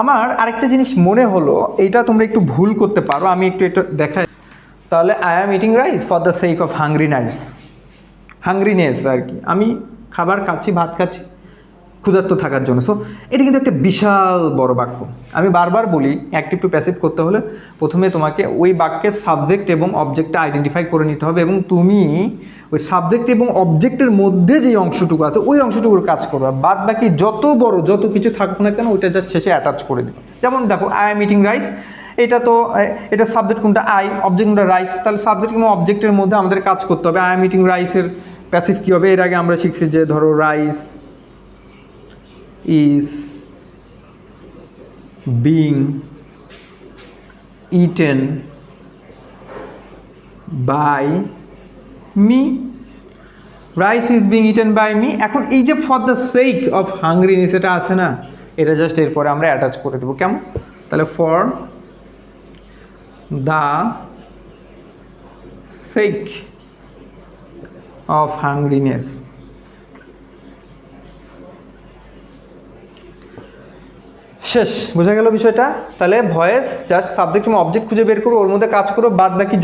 আমার আরেকটা জিনিস মনে হলো, এইটা তোমরা একটু ভুল করতে পারো, আমি একটু এটা দেখাই। তাহলে I am eating rice for the sake of hungriness আর কি, আমি খাবার খাচ্ছি, ভাত খাচ্ছি ক্ষুধার্ত থাকার জন্য। সো এটা কিন্তু একটা বিশাল বড় বাক্য। আমি বারবার বলি অ্যাক্টিভ টু প্যাসিভ করতে হলে প্রথমে তোমাকে ওই বাক্যের সাবজেক্ট এবং অবজেক্টটা আইডেন্টিফাই করে নিতে হবে, এবং তুমি ওই সাবজেক্ট এবং অবজেক্টের মধ্যে যেই অংশটুকু আছে ওই অংশটুকুর কাজ করবে। বাদ বাকি যত বড় যত কিছু থাকুক না কেন ওইটা জাস্ট শেষে অ্যাটাচ করে দেবে। যেমন দেখো আই এম ইটিং রাইস, এটা তো এটা সাবজেক্ট কোনটা আই, অবজেক্ট কোনটা রাইস, তাহলে সাবজেক্ট এবং অবজেক্টের মধ্যে আমাদের কাজ করতে হবে। আই এম ইটিং রাইসের প্যাসিভ কী হবে? এর আগে আমরা শিখছি যে ধরো rice is being eaten by me, rice is being eaten by me। এখন এই যে ফর দ্য সেক অফ হাংরিনেস এটা আছে না, এটা জাস্ট এরপরে আমরা অ্যাটাচ করে দেবো। কেমন? তাহলে ফর দ্য সেক অফ হাংরিনেস। শেষ, বোঝা গেল বিষয়টা? তাহলে ভয়েস জাস্ট সাবজেক্ট এবং অবজেক্ট খুঁজে বের করো, ওর মধ্যে কাজ করো, বাদ বাকি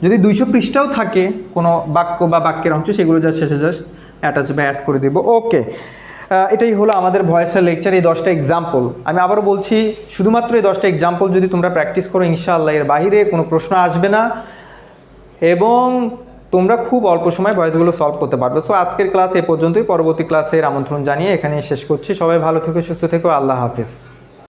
যদি 200 পৃষ্ঠাও থাকে কোনো বাক্য বা বাক্যের অংশ, সেগুলো জাস্ট শেষে জাস্ট অ্যাটাচ বা অ্যাড করে দেবো। ওকে, এটাই হলো আমাদের ভয়েসের লেকচার, এই 10টা এক্সাম্পল। আমি আবারও বলছি, শুধুমাত্র এই 10টা এক্সাম্পল যদি তোমরা প্র্যাকটিস করো, ইনশাআল্লাহ এর বাইরে কোনো প্রশ্ন আসবে না এবং তোমরা খুব অল্প সময় ভয়েসগুলো সলভ করতে পারবে। সো আজকের ক্লাস এ পর্যন্তই, পরবর্তী ক্লাসের আমন্ত্রণ জানিয়ে এখানেই শেষ করছি। সবাই ভালো থেকো, সুস্থ থেকো, আল্লাহ হাফিজ।